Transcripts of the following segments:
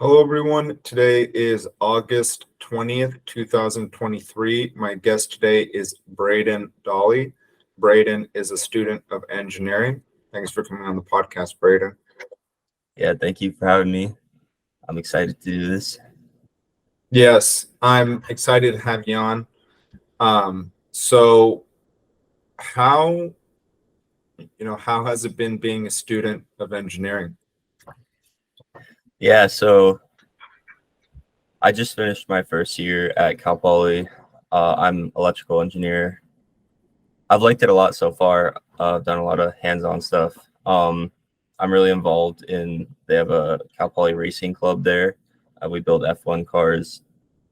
Hello, everyone. Today is August 20th, 2023. My guest today is Brayden Daly. Brayden is a student of engineering. Thanks for coming on the podcast, Brayden. Yeah, thank you for having me. I'm excited to do this. Yes, I'm excited to have you on. So how, how has it been being a student of engineering? Yeah, so I just finished my first year at Cal Poly. I'm electrical engineer. I've liked it a lot so far. I've done a lot of hands-on stuff. I'm really involved in. They have a Cal Poly racing club there. We build F1 cars.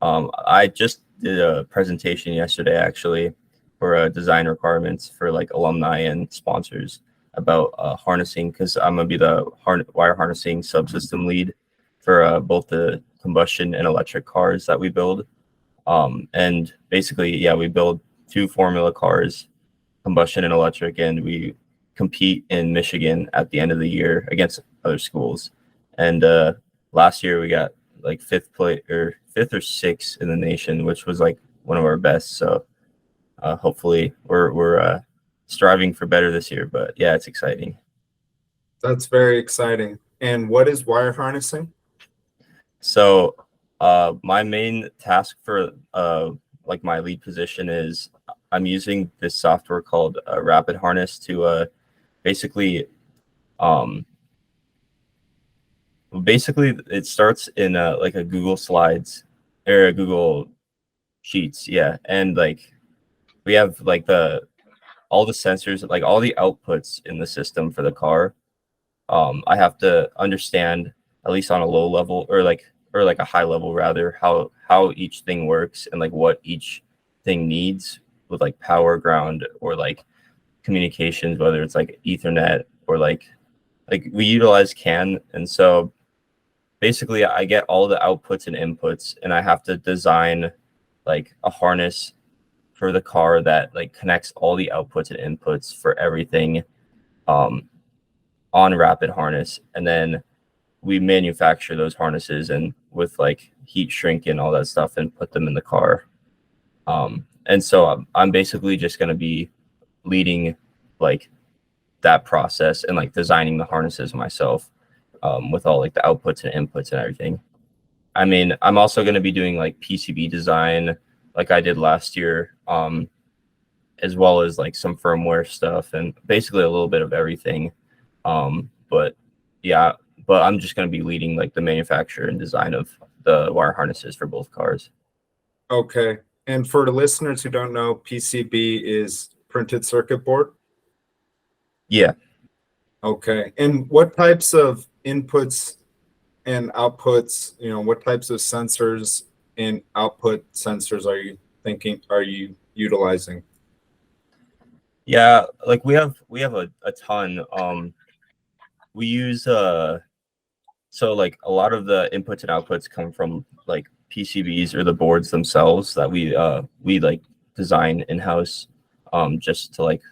I just did a presentation yesterday actually for design requirements for like alumni and sponsors about harnessing, because I'm gonna be the wire harnessing subsystem lead for both the combustion and electric cars that we build. And basically, yeah, we build two formula cars, combustion and electric, and we compete in Michigan at the end of the year against other schools. And last year we got like fifth or sixth in the nation, which was like one of our best. So hopefully we're striving for better this year. But yeah, it's exciting. That's very exciting. And what is wire harnessing? So my main task for like my lead position is I'm using this software called Rapid Harness to basically um, basically it starts in like a Google Slides or a Google Sheets, yeah, and like we have like the all the sensors, like all the outputs in the system for the car. I have to understand, at least on a low level or like a high level rather, how each thing works and like what each thing needs with like power, ground, or like communications, whether it's like Ethernet or like we utilize CAN. And so basically I get all the outputs and inputs, and I have to design like a harness for the car that like connects all the outputs and inputs for everything um, on Rapid Harness. And then we manufacture those harnesses and with like heat shrink and all that stuff and put them in the car. And so I'm basically just going to be leading like that process and like designing the harnesses myself, with all like the outputs and inputs and everything. I mean, I'm also going to be doing like PCB design like I did last year, as well as like some firmware stuff and basically a little bit of everything. But yeah, but I'm just going to be leading like the manufacture and design of the wire harnesses for both cars. Okay. And for the listeners who don't know, PCB is printed circuit board. Yeah. Okay. And what types of inputs and outputs, what types of sensors and output sensors are you utilizing? Yeah. Like we have a ton. We use so like a lot of the inputs and outputs come from like PCBs or the boards themselves that we like design in-house, just to like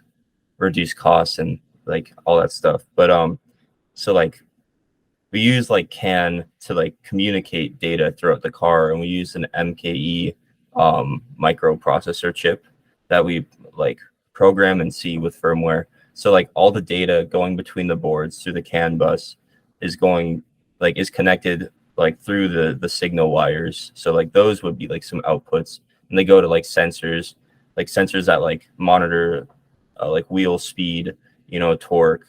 reduce costs and like all that stuff. But so like we use like CAN to like communicate data throughout the car, and we use an MKE microprocessor chip that we like program and see with firmware. So like all the data going between the boards through the CAN bus is going like is connected like through the signal wires. So like those would be like some outputs, and they go to like sensors that like monitor like wheel speed, torque,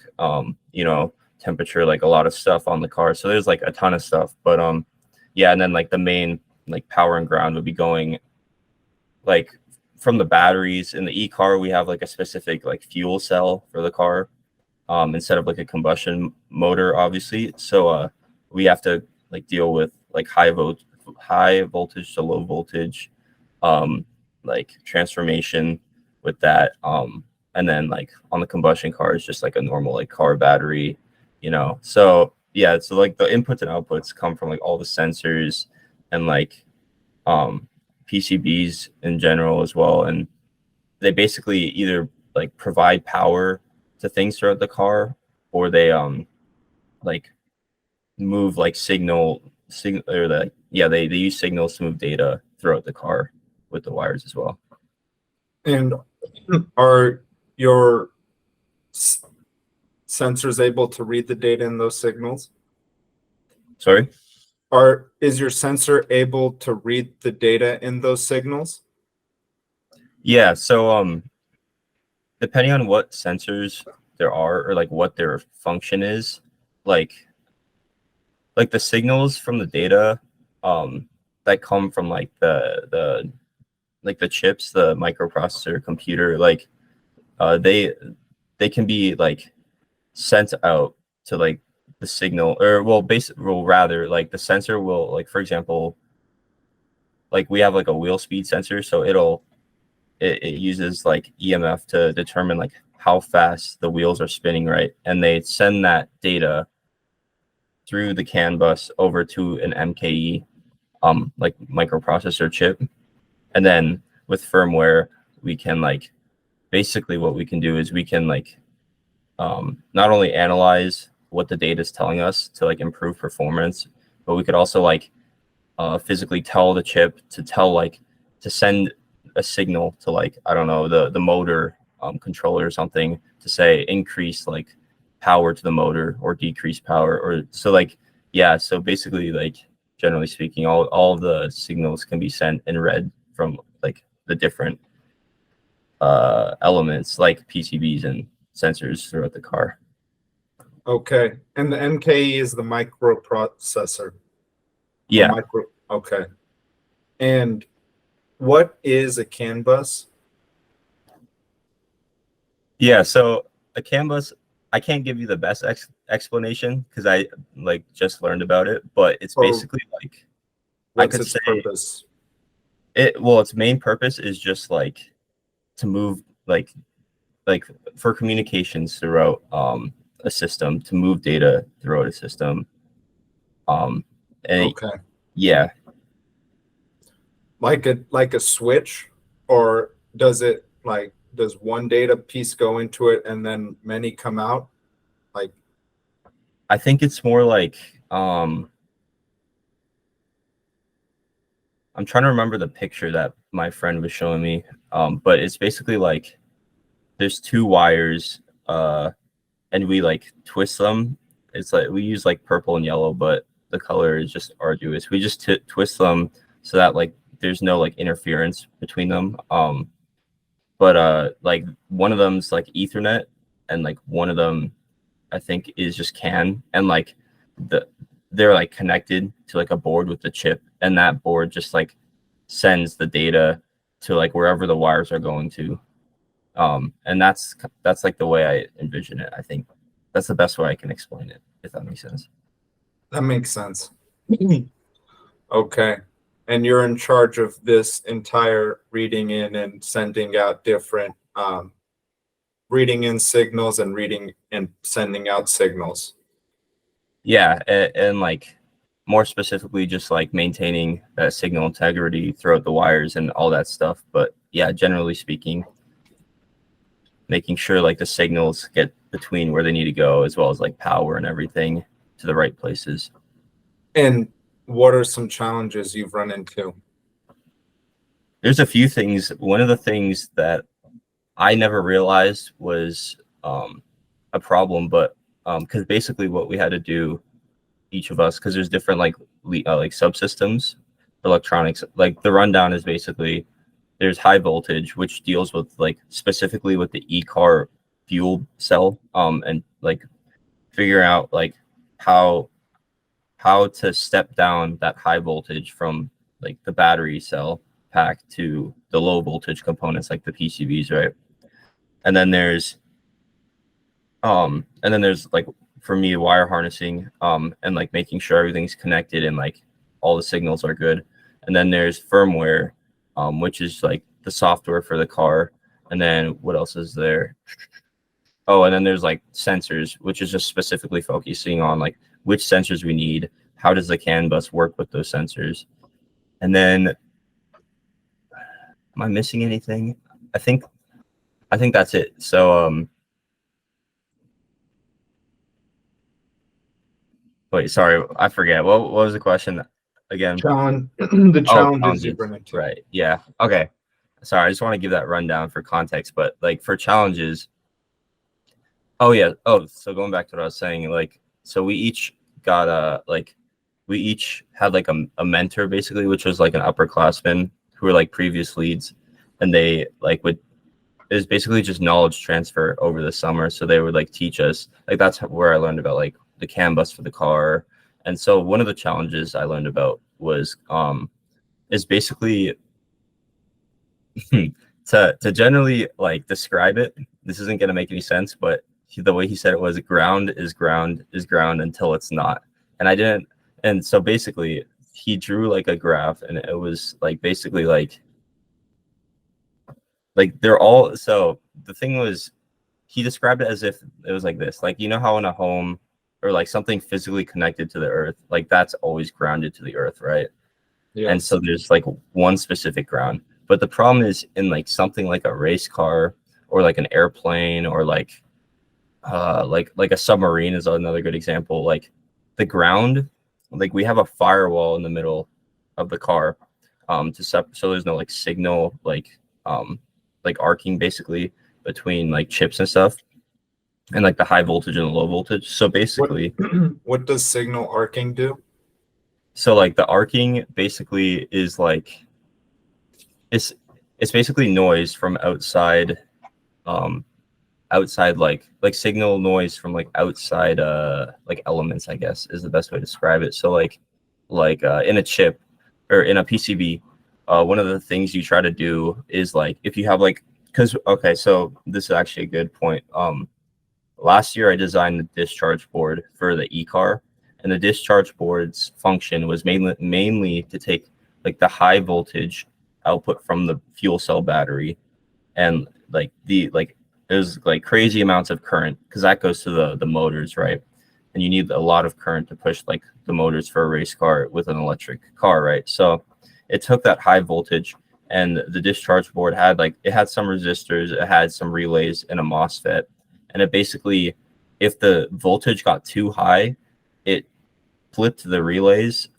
temperature, like a lot of stuff on the car. So there's like a ton of stuff. But yeah, and then like the main like power and ground would be going like from the batteries. In the e-car, we have like a specific like fuel cell for the car, instead of like a combustion motor, obviously. So we have to like deal with like high voltage to low voltage, um, like transformation with that. And then like on the combustion car is just like a normal like car battery, So yeah, so like the inputs and outputs come from like all the sensors and like um, PCBs in general as well, and they basically either like provide power to things throughout the car, or they like move like they use signals to move data throughout the car with the wires as well. And are your sensors able to read the data in those signals? Sorry? Is your sensor able to read the data in those signals? Yeah, so depending on what sensors there are or like what their function is, like the signals from the data that come from like the chips, the microprocessor computer, like they can be like sent out to like the signal, or rather like the sensor will, like, for example, like we have like a wheel speed sensor, so it uses like EMF to determine like how fast the wheels are spinning, right? And they send that data through the CAN bus over to an MKE like microprocessor chip. And then with firmware, we can like, basically what we can do is we can like not only analyze what the data is telling us to like improve performance, but we could also like physically tell the chip to send a signal to, like, I don't know, the motor controller or something, to say increase like power to the motor or decrease power, or so like, yeah. So basically, like, generally speaking, all of the signals can be sent and read from like the different elements like PCBs and sensors throughout the car. Okay. And the MKE is the microprocessor. Yeah. Okay. And what is a CAN bus? Yeah. So a CAN bus, I can't give you the best explanation because I like just learned about it, but it's basically like, what's its purpose? Its main purpose is just like to move like for communications throughout a system, to move data throughout a system. And Okay. yeah. Like a switch, or does one data piece go into it and then many come out? Like, I think it's more like I'm trying to remember the picture that my friend was showing me. But it's basically like there's two wires, and we like twist them. It's like we use like purple and yellow, but the color is just arduous. We just twist them so that like there's no like interference between them. But like one of them's like Ethernet, and like one of them I think is just CAN, and like they're like connected to like a board with the chip, and that board just like sends the data to like wherever the wires are going to. And that's like the way I envision it. I think that's the best way I can explain it, if that makes sense. that makes sense. Okay. And you're in charge of this entire reading in and sending out different reading in signals and reading and sending out signals. Yeah, and like more specifically, just like maintaining that signal integrity throughout the wires and all that stuff. But yeah, generally speaking, making sure like the signals get between where they need to go, as well as like power and everything to the right places. And what are some challenges you've run into? There's a few things. One of the things that I never realized was a problem, but because basically what we had to do, each of us, because there's different like subsystems for electronics. Like the rundown is basically there's high voltage, which deals with like specifically with the e-car fuel cell, and like figuring out like how to step down that high voltage from like the battery cell pack to the low voltage components like the PCBs, right? And then there's like, for me, wire harnessing, and like making sure everything's connected and like all the signals are good. And then there's firmware, which is like the software for the car. And then what else is there? Oh, and then there's like sensors, which is just specifically focusing on like which sensors we need. How does the CAN bus work with those sensors? And then, am I missing anything? I think that's it. So Wait, sorry, I forget. What was the question again? Challenge the Oh, challenges you challenges. run into. Right. Yeah. Okay. Sorry, I just want to give that rundown for context. But like for challenges, oh yeah. Oh, so going back to what I was saying, like, so we each got we each had like a mentor basically, which was like an upperclassman who were like previous leads, and they like would it was basically just knowledge transfer over the summer. So they would like teach us, like that's where I learned about like the CAN bus for the car. And so one of the challenges I learned about was is basically to generally like describe it. This isn't gonna make any sense, but the way he said it was ground is ground is ground until it's not. And I didn't. And so basically, he drew like a graph, and it was like basically like they're all. So the thing was, he described it as if it was like this, like you know how in a home or like something physically connected to the earth, like that's always grounded to the earth, right? And Yes. so there's like one specific ground. But the problem is in like something like a race car or like an airplane or like a submarine is another good example. Like the ground, like we have a firewall in the middle of the car to so there's no like signal like arcing basically between like chips and stuff and like the high voltage and the low voltage. So What basically, what does signal arcing do? so like the arcing basically is like it's it's basically noise from outside um outside like signal noise from like outside like elements, I guess is the best way to describe it. So like in a chip or in a PCB, one of the things you try to do is like if you have like because okay, so this is actually a good point. Last year I designed the discharge board for the e-car, and the discharge board's function was mainly to take like the high voltage output from the fuel cell battery and like there's like crazy amounts of current because that goes to the motors, right? And you need a lot of current to push like the motors for a race car with an electric car, right? So it took that high voltage, and the discharge board had like it had some resistors, it had some relays and a MOSFET, and it basically if the voltage got too high, it flipped the relays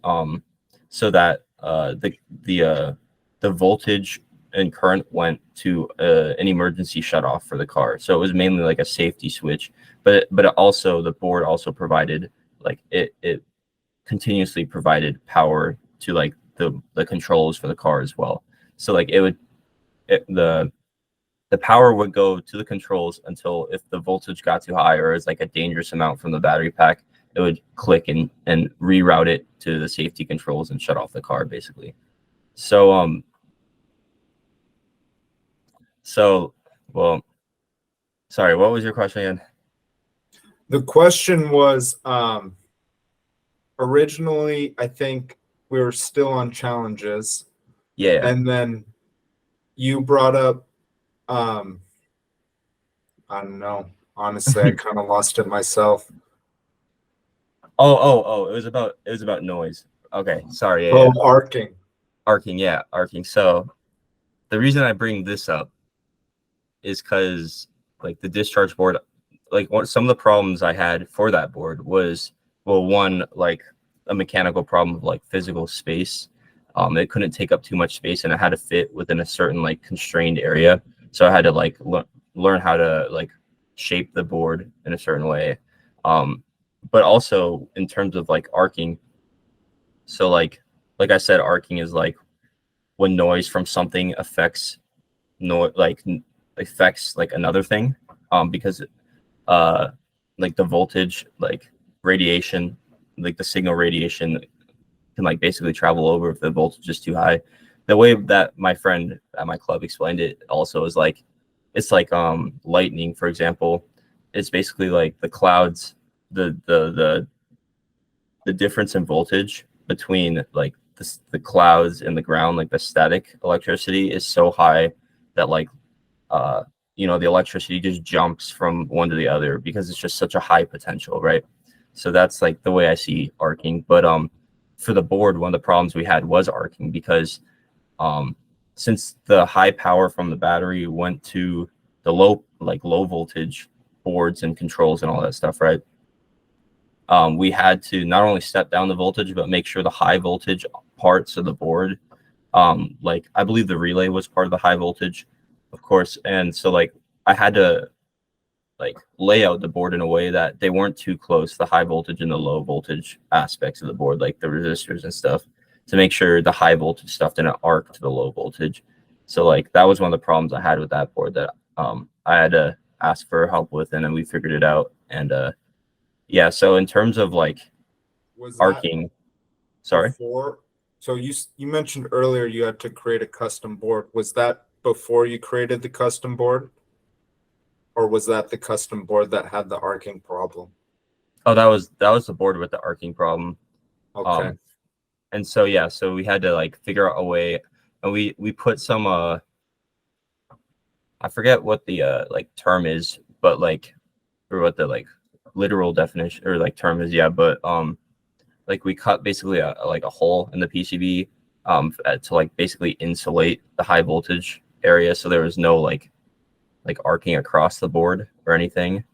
so that the voltage and current went to an emergency shut off for the car. So it was mainly like a safety switch, but it also the board also provided like it continuously provided power to like the controls for the car as well. So like the power would go to the controls until if the voltage got too high or is like a dangerous amount from the battery pack, it would click and reroute it to the safety controls and shut off the car basically. So so well sorry, what was your question again? The question was originally I think we were still on challenges, Yeah. and then you brought up I don't know. Honestly, I kind of lost it myself. Oh, it was about noise. Okay, sorry. Yeah, Oh, yeah. arcing. Arcing, yeah, arcing. So the reason I bring this up is because like the discharge board, like some of the problems I had for that board was well, one like a mechanical problem of like physical space. It couldn't take up too much space, and it had to fit within a certain like constrained area. So I had to like learn how to like shape the board in a certain way. But also in terms of like arcing, so like I said, arcing is like when noise from something affects affects like another thing because uh like the voltage like radiation like the signal radiation can like basically travel over if the voltage is too high. The way that my friend at my club explained it also is like it's like lightning, for example. It's basically like the clouds, the difference in voltage between like the clouds and the ground, like the static electricity is so high that like the electricity just jumps from one to the other because it's just such a high potential, right? So that's like the way I see arcing. But for the board, one of the problems we had was arcing because since the high power from the battery went to the low voltage boards and controls and all that stuff, right? we had to not only step down the voltage, but make sure the high voltage parts of the board, like I believe the relay was part of the high voltage, of course. And so like I had to like lay out the board in a way that they weren't too close, the high voltage and the low voltage aspects of the board, like the resistors and stuff, to make sure the high voltage stuff didn't arc to the low voltage. So like that was one of the problems I had with that board that I had to ask for help with, and then we figured it out. And yeah, so in terms of like Was arcing, sorry. before? So you mentioned earlier you had to create a custom board. Was that before you created the custom board? Or was that the custom board that had the arcing problem? Oh, that was the board with the arcing problem. Okay. And so yeah, so we had to like figure out a way, and we put some I forget what the like term is, but like, or what the like literal definition or like term is, yeah, but like we cut basically like a hole in the PCB to like basically insulate the high voltage area, so there was no like arcing across the board or anything,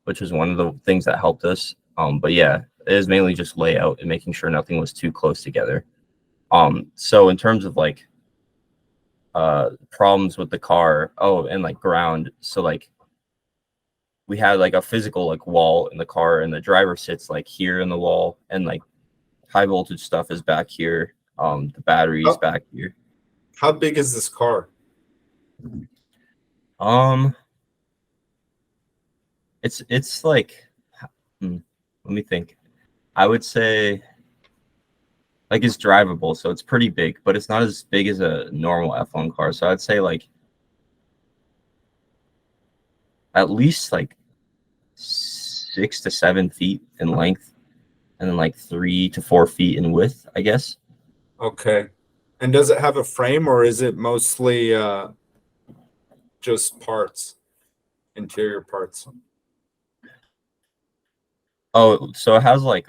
which was one of the things that helped us. But yeah, it is mainly just layout and making sure nothing was too close together. So in terms of like problems with the car, and like ground, so like we had like a physical like wall in the car, and the driver sits like here in the wall, and like high voltage stuff is back here, the batteries back here. How big is this car? It's like, let me think. I would say like it's drivable, so it's pretty big, but it's not as big as a normal F1 car. So I'd say like at least like 6 to 7 feet in length, and then like 3 to 4 feet in width, I guess. Okay. And does it have a frame, or is it mostly just parts, interior parts? Oh, so it has like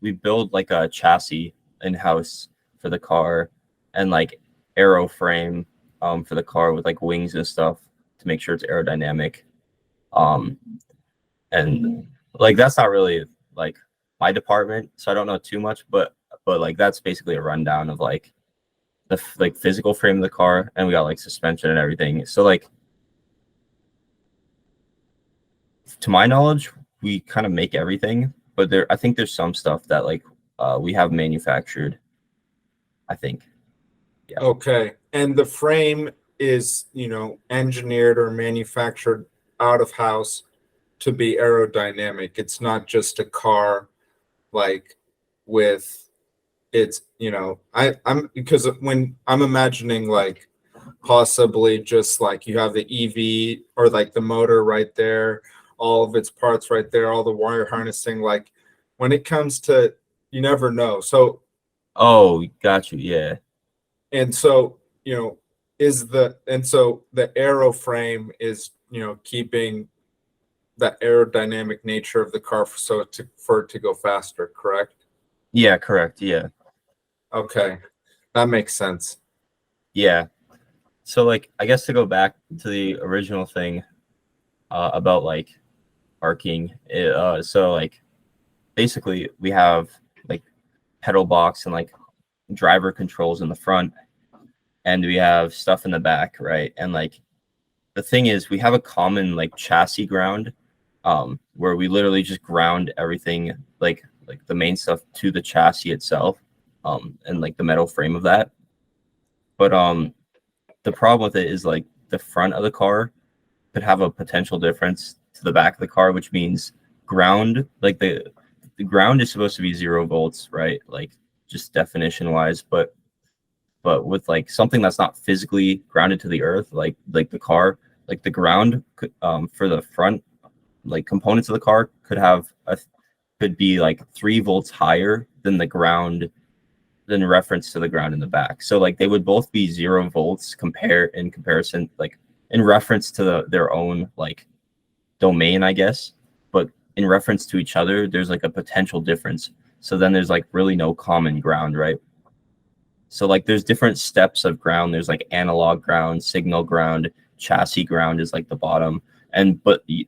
we build like a chassis in-house for the car, and like aero frame for the car with like wings and stuff to make sure it's aerodynamic. And like that's not really like my department, so I don't know too much, but like that's basically a rundown of like the like physical frame of the car, and we got like suspension and everything. So like to my knowledge, we kind of make everything, but I think there's some stuff that like we have manufactured, I think. Yeah. Okay. And the frame is, engineered or manufactured out of house to be aerodynamic. It's not just a car like with it's, I'm because when I'm imagining like possibly just like you have the EV or like the motor right there, all of its parts right there, all the wire harnessing, like when it comes to, you never know. So, oh, got you. Yeah. and so, so the aero frame is, keeping that aerodynamic nature of the car for it to go faster, correct? Yeah, correct. Yeah. Okay. That makes sense. Yeah. So like I guess to go back to the original thing about like arcing, so like basically we have like pedal box and like driver controls in the front, and we have stuff in the back, right? And like the thing is, we have a common like chassis ground, where we literally just ground everything like the main stuff to the chassis itself, and like the metal frame of that. But the problem with it is like the front of the car could have a potential difference to the back of the car, which means ground, like the ground is supposed to be 0 volts, right? Like just definition wise, but with like something that's not physically grounded to the earth, like the car, like the ground for the front like components of the car could be like 3 volts higher than the ground, than reference to the ground in the back. So like they would both be 0 volts in comparison, like in reference to their own like domain, I guess, but in reference to each other, there's like a potential difference. So then there's like really no common ground, right? So like there's different steps of ground. There's like analog ground, signal ground, chassis ground is like the bottom. And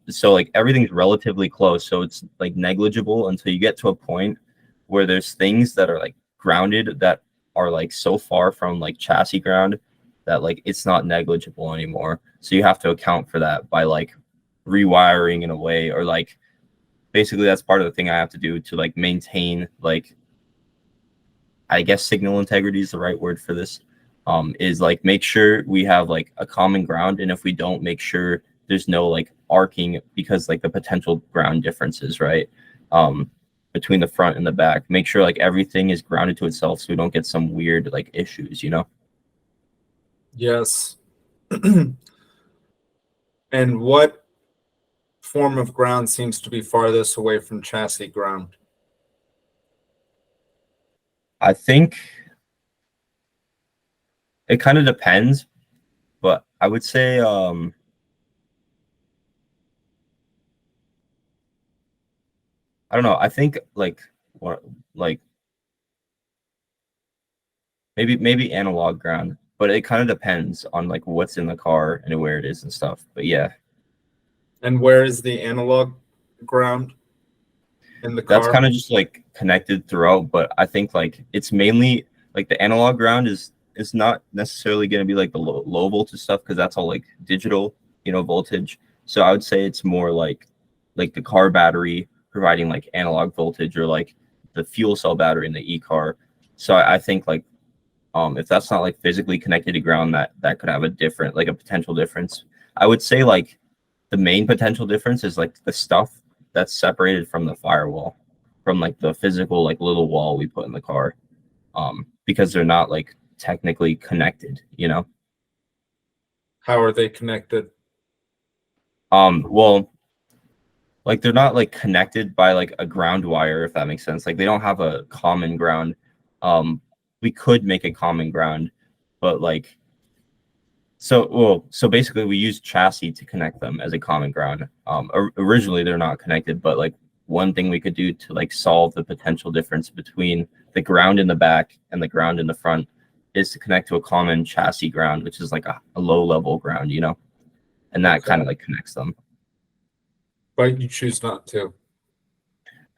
so like everything's relatively close, so it's like negligible until you get to a point where there's things that are like grounded that are like so far from like chassis ground that like it's not negligible anymore. So you have to account for that by like rewiring in a way, or like basically that's part of the thing I have to do to like maintain, like, I guess signal integrity is the right word for this, is like make sure we have like a common ground. And if we don't, make sure there's no like arcing, because like the potential ground differences, right? Between the front and the back, make sure like everything is grounded to itself so we don't get some weird like issues, you know? Yes. And what form of ground seems to be farthest away from chassis ground? I think it kind of depends, but I would say I don't know. I think like what, like maybe analog ground, but it kind of depends on like what's in the car and where it is and stuff. But yeah, And where is the analog ground in the that's car? kind of just like connected throughout. But I think like it's mainly like the analog ground is not necessarily going to be like the low voltage stuff, because that's all like digital, you know, voltage. So I would say it's more like the car battery providing like analog voltage, or like the fuel cell battery in the e-car. So I think like if that's not like physically connected to ground, that could have a different, like a potential difference. I would say like the main potential difference is like the stuff that's separated from the firewall, from like the physical like little wall we put in the car, because they're not like technically connected, you know. How are they connected? Well, like they're not like connected by like a ground wire, if that makes sense. Like they don't have a common ground. We could make a common ground, but like so basically we use chassis to connect them as a common ground. Originally they're not connected, but like one thing we could do to like solve the potential difference between the ground in the back and the ground in the front is to connect to a common chassis ground, which is like a low level ground, you know, and that Okay. kind of like connects them. But you choose not to.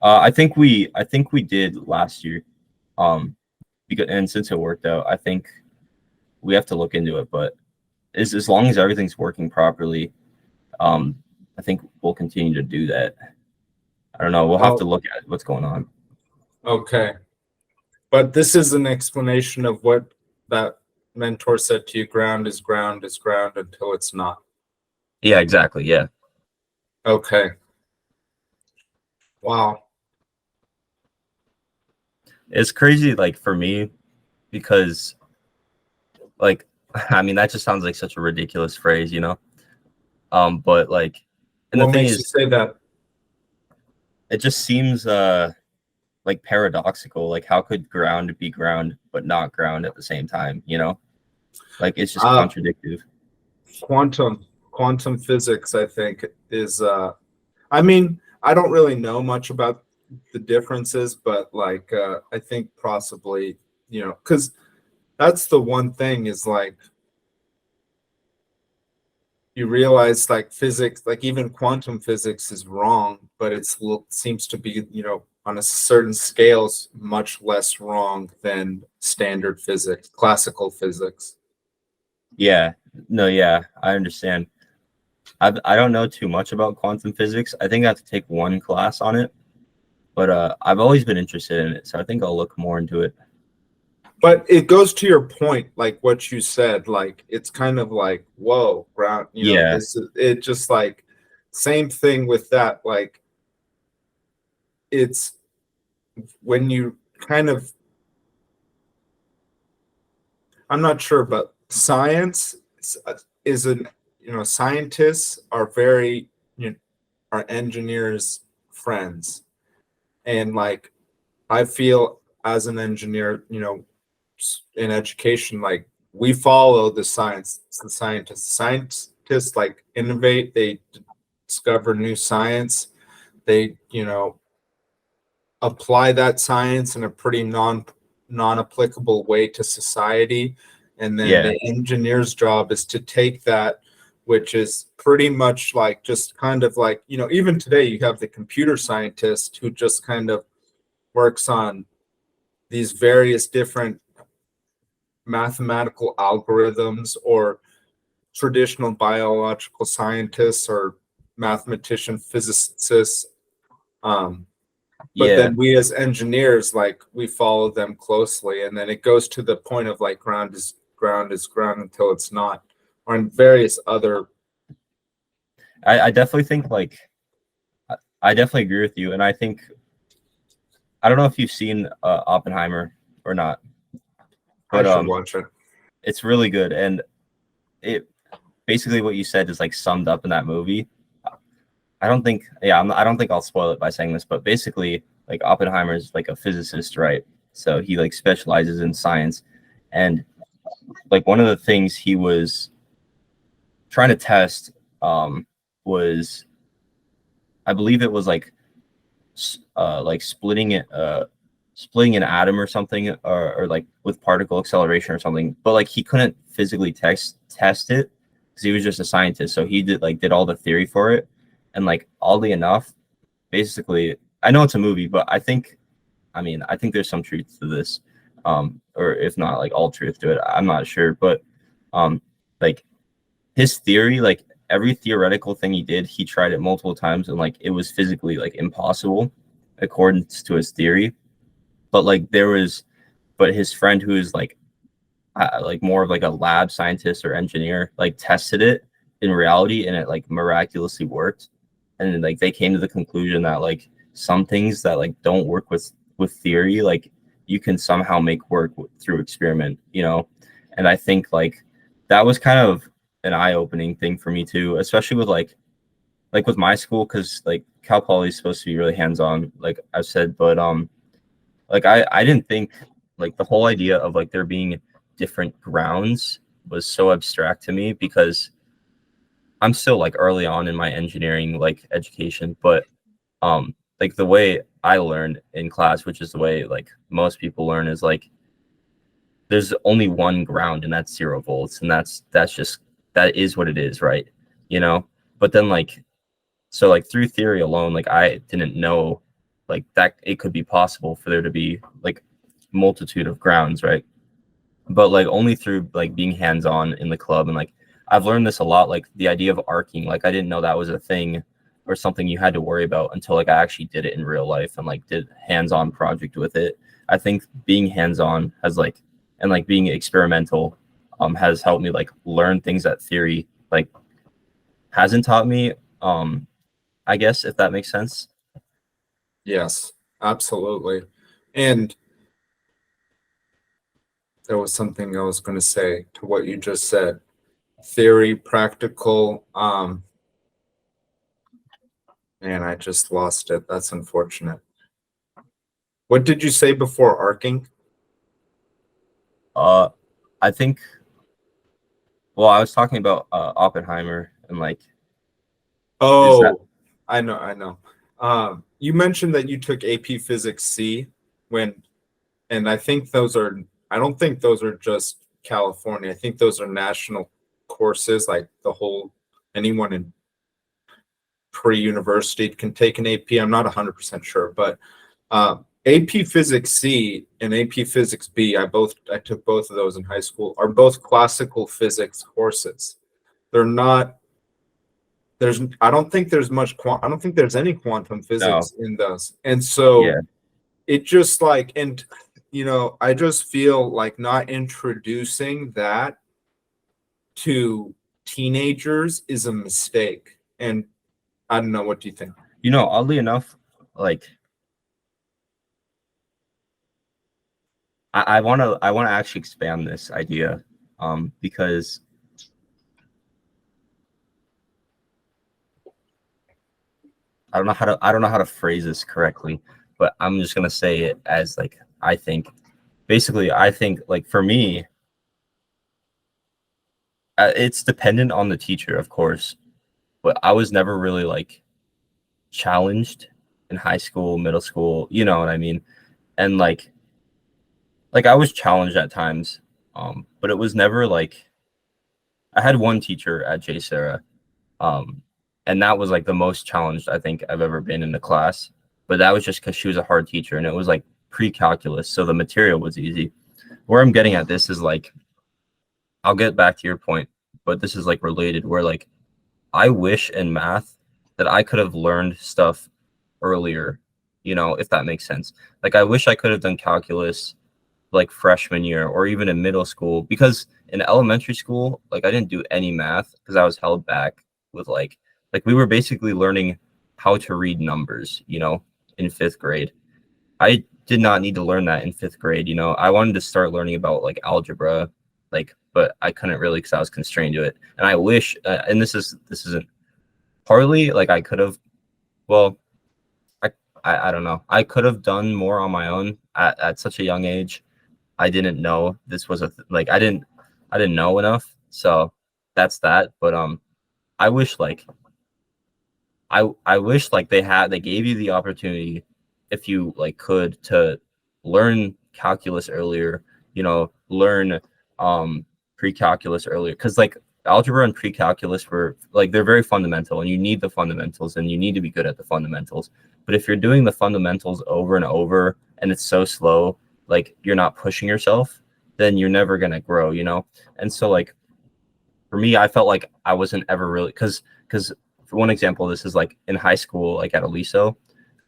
I think we did last year, because and since it worked out, I think we have to look into it. But as long as everything's working properly, um, I think we'll continue to do that. I don't know. We'll have to Oh, look at what's going on. okay. But this is an explanation of what that mentor said to you: ground is ground is ground until it's not. Yeah, exactly. Yeah, Okay. Wow. it's crazy. Like for me, because like I mean that just sounds like such a ridiculous phrase, you know. But like, and the What thing makes you is, say that? it just seems like paradoxical. Like how could ground be ground but not ground at the same time, you know? Like it's just Uh, contradictive. quantum physics, I think, is I mean, I don't really know much about the differences, but like I think possibly, you know, because that's the one thing is like you realize like physics, like even quantum physics is wrong, but seems to be, you know, on a certain scales much less wrong than standard physics, classical physics. Yeah, no, yeah, I understand. I don't know too much about quantum physics. I think I have to take one class on it, but I've always been interested in it, so I think I'll look more into it. But it goes to your point, like what you said, like it's kind of like, whoa, ground, you know, Yeah, this is it just like same thing with that. Like it's when you kind of, I'm not sure, but science is an, you know, scientists are very, you know, are engineers' friends. And like I feel as an engineer, you know, in education, like we follow the science, the scientists. Scientists like innovate, they discover new science, they, you know, apply that science in a pretty non-applicable way to society. And then yeah, the engineer's job is to take that which is pretty much like just kind of like, even today you have the computer scientist who just kind of works on these various different mathematical algorithms, or traditional biological scientists or mathematician physicists. But Yeah, then we as engineers, like, we follow them closely, and then it goes to the point of like ground is ground until it's not, or in various other. I definitely think like I definitely agree with you, and I think I don't know if you've seen Oppenheimer or not, I but should watch it. it's really good, and it basically what you said is like summed up in that movie. I don't think, I don't think I'll spoil it by saying this, but basically, like Oppenheimer is like a physicist, right? So he like specializes in science, and like one of the things he was trying to test was, I believe it was like splitting an atom or something, or like with particle acceleration or something. But like he couldn't physically test it because he was just a scientist. So he did all the theory for it, and like oddly enough, basically, I know it's a movie, but I think there's some truth to this, or if not like all truth to it, I'm not sure, but like his theory, like every theoretical thing he did, he tried it multiple times, and like it was physically like impossible according to his theory. But like but his friend who is like more of like a lab scientist or engineer, like tested it in reality, and it like miraculously worked. And then, like they came to the conclusion that like some things that like don't work with theory, like you can somehow make work through experiment, you know. And I think like that was kind of an eye-opening thing for me too, especially with like with my school, because like Cal Poly is supposed to be really hands-on, like I've said, but like I didn't think like the whole idea of like there being different grounds was so abstract to me, because I'm still like early on in my engineering like education, but like the way I learned in class, which is the way like most people learn, is like there's only one ground, and that's 0 volts, and that's just that is what it is, right? You know. But then like so like through theory alone, like I didn't know like that it could be possible for there to be like multitude of grounds, right? But like only through like being hands-on in the club, and like I've learned this a lot, like the idea of arcing, like I didn't know that was a thing or something you had to worry about until like I actually did it in real life and like did hands-on project with it. I think being hands-on has like, and like being experimental has helped me like learn things that theory like hasn't taught me, I guess, if that makes sense. Yes, absolutely. And there was something I was going to say to what you just said. Theory, practical. Man, I just lost it. That's unfortunate. What did you say before arcing? uh I think, well, I was talking about Oppenheimer, and like is that Oh, I know, I know. You mentioned that you took AP Physics C when, and I don't think those are just California. I think those are national courses, like anyone in pre-university can take an AP. I'm not 100% sure, but AP Physics C and AP Physics B, I took both of those in high school, are both classical physics courses. They're not, I don't think there's I don't think there's any quantum no? physics in those. And so Yeah, it just like, and I just feel like not introducing that to teenagers is a mistake. And I don't know, what do you think? you know, oddly enough, like I want to actually expand this idea, because I don't know how to phrase this correctly, but I'm just gonna say it as like I think. Basically, I think like for me, it's dependent on the teacher, of course, but I was never really like challenged in high school, middle school, you know what I mean? And like I was challenged at times, but it was never like I had one teacher at J Sarah, and that was like the most challenged I think I've ever been in the class. But that was just because she was a hard teacher, and it was like pre-calculus, so the material was easy. Where I'm getting at this is like, I'll get back to your point, but this is like related. Where like I wish in math that I could have learned stuff earlier, if that makes sense. Like I wish I could have done calculus like freshman year or even in middle school, because in elementary school, like I didn't do any math because I was held back with like we were basically learning how to read numbers, in fifth grade. I did not need to learn that in fifth grade. I wanted to start learning about like algebra, like, but I couldn't really because I was constrained to it. And I wish, and this isn't partly like I could have, well, I don't know. I could have done more on my own at such a young age. I didn't know this was like I didn't know enough. So that's that. But I wish like I wish like they gave you the opportunity, if you like could, to learn calculus earlier, learn pre-calculus earlier, because like algebra and pre-calculus were like, they're very fundamental, and you need the fundamentals, and you need to be good at the fundamentals. But if you're doing the fundamentals over and over and it's so slow, like you're not pushing yourself, then you're never gonna grow, And so like for me, I felt like I wasn't ever really, because for one example, this is like in high school, like at Aliso,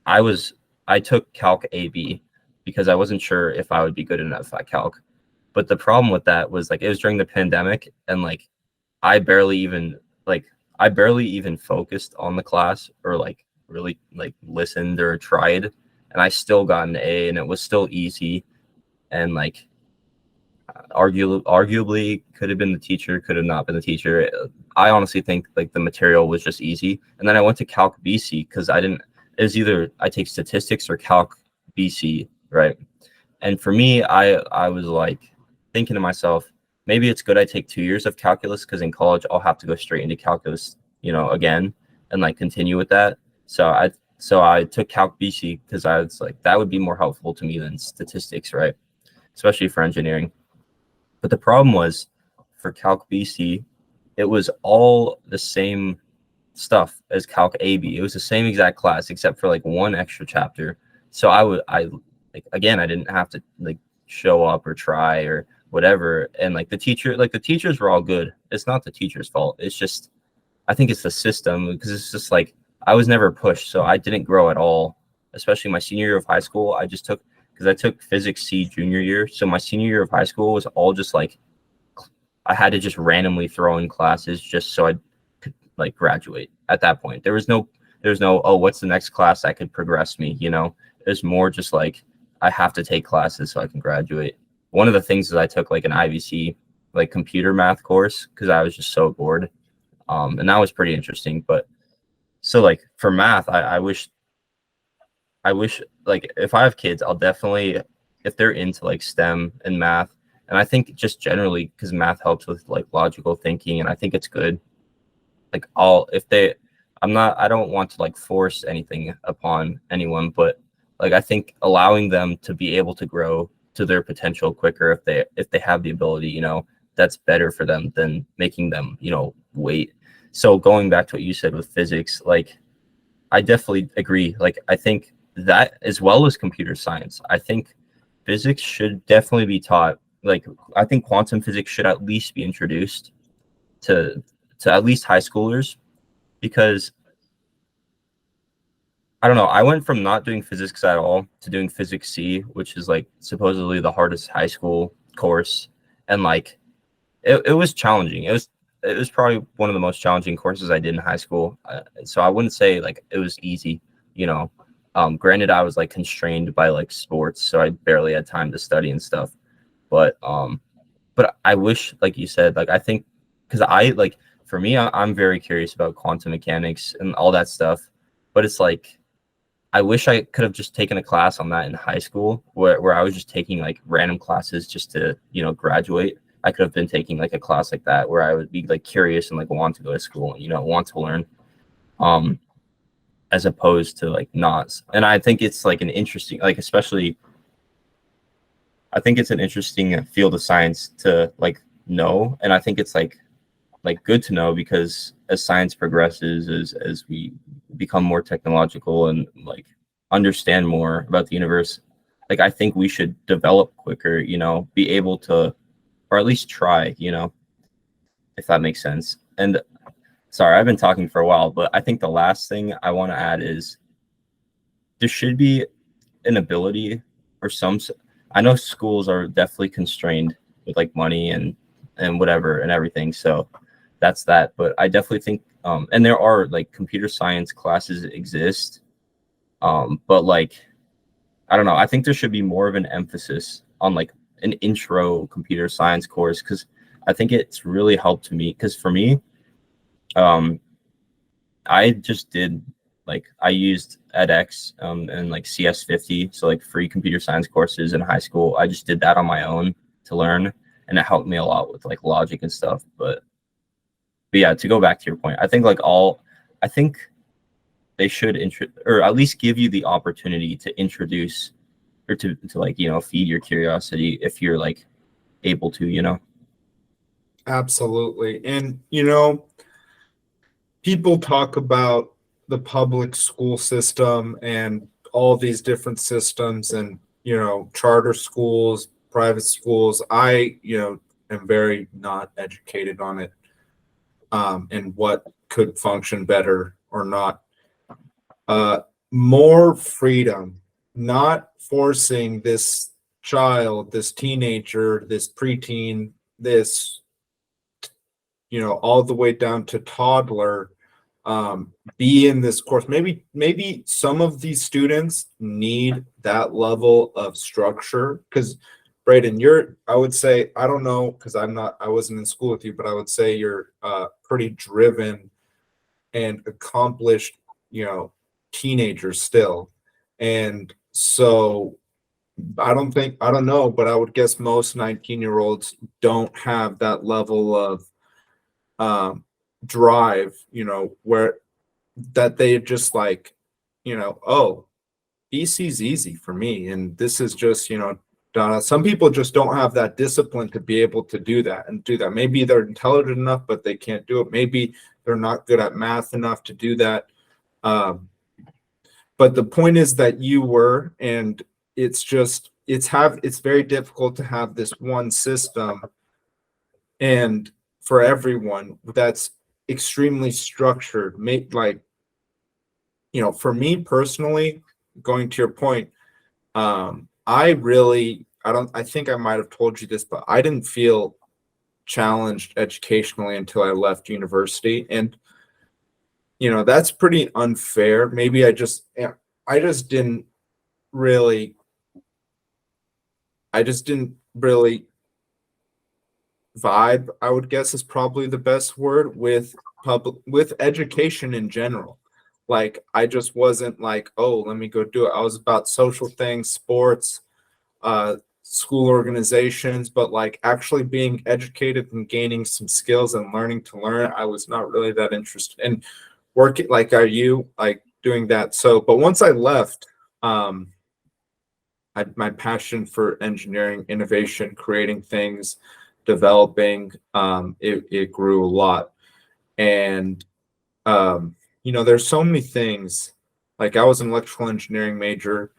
I took Calc AB because I wasn't sure if I would be good enough at Calc. But the problem with that was like it was during the pandemic, and like I barely even I barely even focused on the class or like really like listened or tried, and I still got an A, and it was still easy. And like arguably could have been the teacher, could have not been the teacher. I honestly think like the material was just easy. And then I went to Calc BC because it was either I take statistics or Calc BC, right? And for me, I was like thinking to myself, maybe it's good I take 2 years of calculus, because in college I'll have to go straight into calculus, again, and like continue with that. So I took Calc BC because I was like, that would be more helpful to me than statistics, right? Especially for engineering. But the problem was, for Calc BC, it was all the same stuff as Calc AB. It was the same exact class except for like one extra chapter. So I like, again, I didn't have to like show up or try or whatever. And like the teachers were all good. It's not the teacher's fault. It's just, I think it's the system, because it's just like I was never pushed, so I didn't grow at all. Especially my senior year of high school, because I took physics C junior year. So my senior year of high school was all just like I had to just randomly throw in classes just so I could like graduate. At that point, there was no oh, what's the next class that could progress me? It was more just like I have to take classes so I can graduate. One of the things is I took like an IVC like computer math course because I was just so bored, and that was pretty interesting. But so like for math, I wish like if I have kids, I'll definitely, if they're into like STEM and math, and I think just generally because math helps with like logical thinking, and I think it's good. Like I don't want to like force anything upon anyone, but like I think allowing them to be able to grow to their potential quicker if they have the ability, that's better for them than making them, wait. So going back to what you said with physics, like I definitely agree. Like I think that, as well as computer science, I think physics should definitely be taught. Like I think quantum physics should at least be introduced to at least high schoolers, because I don't know, I went from not doing physics at all to doing physics C, which is like supposedly the hardest high school course. And like it was challenging. It was probably one of the most challenging courses I did in high school. So I wouldn't say like it was easy, granted I was like constrained by like sports, so I barely had time to study and stuff. But I wish, like you said, like I think, because I like, for me, I'm very curious about quantum mechanics and all that stuff. But it's like I wish I could have just taken a class on that in high school, where I was just taking like random classes just to, graduate. I could have been taking like a class like that where I would be like curious and like want to go to school and, want to learn, as opposed to like not. And I think it's like an interesting, like, especially I think it's an interesting field of science to like know. And I think it's like like good to know, because as science progresses, as we become more technological and like understand more about the universe, like I think we should develop quicker, you know, be able to, or at least try, you know, if that makes sense. And sorry, I've been talking for a while, but I think the last thing I want to add is there should be an ability or some, I know schools are definitely constrained with like money and whatever and everything, so that's that. But I definitely think and there are like computer science classes exist, but like I don't know, I think there should be more of an emphasis on like an intro computer science course, because I think it's really helped me, because for me, um I just did like I used edX and like CS50, so like free computer science courses in high school. I just did that on my own to learn, and it helped me a lot with like logic and stuff. But yeah, to go back to your point, I think I think they should or at least give you the opportunity to introduce or to like, you know, feed your curiosity if you're like able to, you know. Absolutely. And, you know, people talk about the public school system and all these different systems and, you know, charter schools, private schools. I, you know, am very not educated on it, and what could function better or not. More freedom, not forcing this child, this teenager, this preteen, this, you know, all the way down to toddler, be in this course. Maybe some of these students need that level of structure, because Brayden, I would say, I don't know, because I wasn't in school with you, but I would say you're pretty driven and accomplished, you know, teenager still. And so I don't know, but I would guess most 19-year-olds don't have that level of drive, you know, where that they just like, you know, oh, BC's easy for me, and this is just, you know, Donna. Some people just don't have that discipline to be able to do that and do that. Maybe they're intelligent enough, but they can't do it. Maybe they're not good at math enough to do that. But the point is that you were, and it's just it's very difficult to have this one system and for everyone that's extremely structured. Make like, you know, for me personally, going to your point, I think I might have told you this, but I didn't feel challenged educationally until I left university. And, you know, that's pretty unfair. Maybe I just didn't really, I just didn't really vibe, I would guess is probably the best word, with education in general. Like I just wasn't like, oh, let me go do it. I was about social things, sports, school organizations, but like actually being educated and gaining some skills and learning to learn, I was not really that interested in working. Like, are you like doing that? So, but once I left, my passion for engineering, innovation, creating things, developing, it grew a lot. And you know, there's so many things. Like I was an electrical engineering major,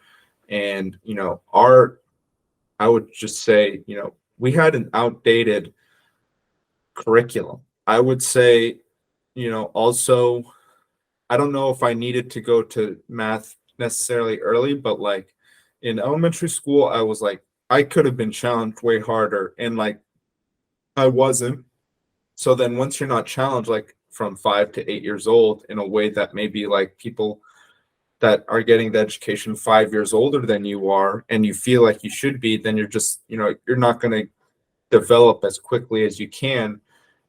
and you know, I would just say, you know, we had an outdated curriculum. I would say, you know, also, I don't know if I needed to go to math necessarily early, but like in elementary school, I was like, I could have been challenged way harder, and like I wasn't. So then once you're not challenged, like from 5 to 8 years old, in a way that maybe like people that are getting the education 5 years older than you are, and you feel like you should be, then you're just, you know, you're not going to develop as quickly as you can.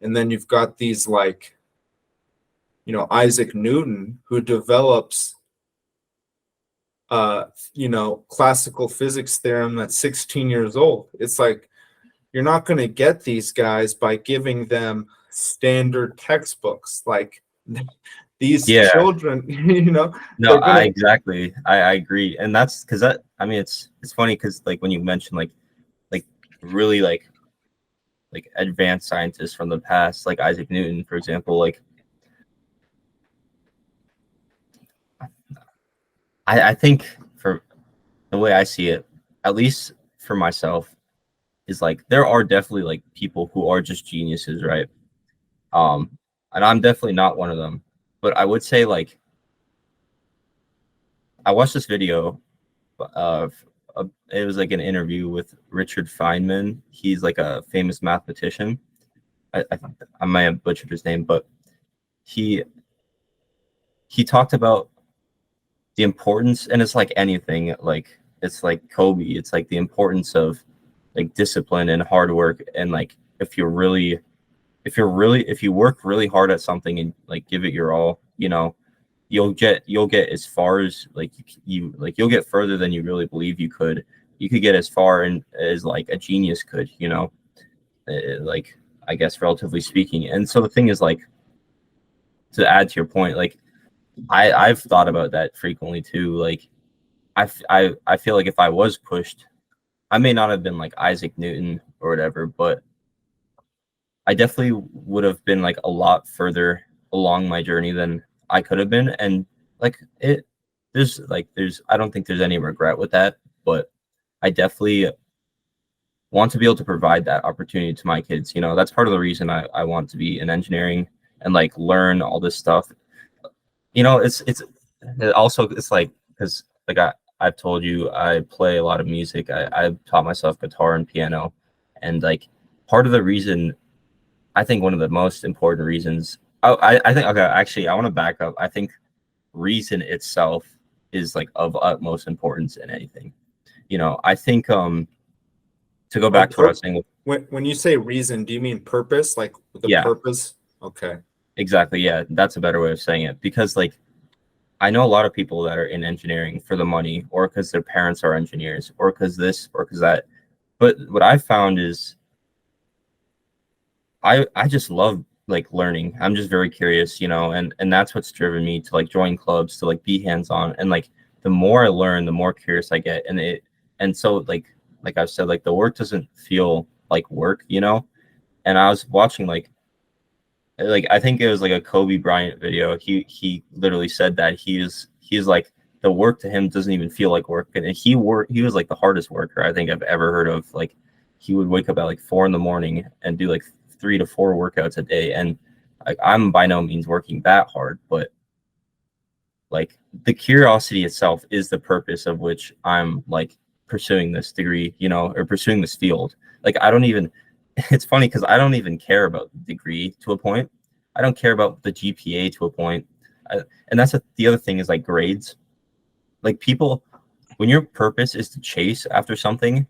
And then you've got these like, you know, Isaac Newton, who develops, you know, classical physics theorem at 16 years old. It's like, you're not going to get these guys by giving them standard textbooks. Like these Yeah. children, you know, No, they're gonna. I agree. And that's because I mean, it's funny because like when you mention like really like advanced scientists from the past, like Isaac Newton, for example. Like I think for the way I see it, at least for myself, is like there are definitely like people who are just geniuses, right? Um, and I'm definitely not one of them. But I would say like I watched this video of it was like an interview with Richard Feynman. He's like a famous mathematician. I might have butchered his name, but he talked about the importance, and it's like anything, like it's like Kobe. It's like the importance of like discipline and hard work, and like if you work really hard at something and like give it your all, you know, you'll get as far as like you'll get further than you really believe you could. You could get as far and as like a genius could, you know, like I guess relatively speaking. And so the thing is like to add to your point, like I've thought about that frequently too. Like I feel like if I was pushed, I may not have been like Isaac Newton or whatever, but I definitely would have been like a lot further along my journey than I could have been. And like there's I don't think there's any regret with that, but I definitely want to be able to provide that opportunity to my kids. You know, that's part of the reason I want to be in engineering and like learn all this stuff. You know, it's like, because like I've told you, I play a lot of music. I've taught myself guitar and piano, and like part of the reason, I think one of the most important reasons, I think, okay, actually, I want to back up. I think reason itself is like of utmost importance in anything. You know, I think to go back to what I was saying. When you say reason, do you mean purpose? Like the Yeah, purpose? Okay. exactly. Yeah, that's a better way of saying it, because like I know a lot of people that are in engineering for the money, or because their parents are engineers, or because this, or because that. But what I found is I just love like learning. I'm just very curious, you know, and that's what's driven me to like join clubs, to like be hands-on. And like the more I learn, the more curious I get. And so like I've said, like the work doesn't feel like work, you know? And I was watching like I think it was like a Kobe Bryant video. He literally said that he's like the work to him doesn't even feel like work. And he was like the hardest worker I think I've ever heard of. Like he would wake up at like 4 a.m. and do like 3 to 4 workouts a day. And like I'm by no means working that hard, but like the curiosity itself is the purpose of which I'm like pursuing this degree, you know, or pursuing this field. Like I don't even it's funny because I don't even care about the degree to a point. I don't care about the GPA to a point. And that's the other thing is like grades. Like people, when your purpose is to chase after something,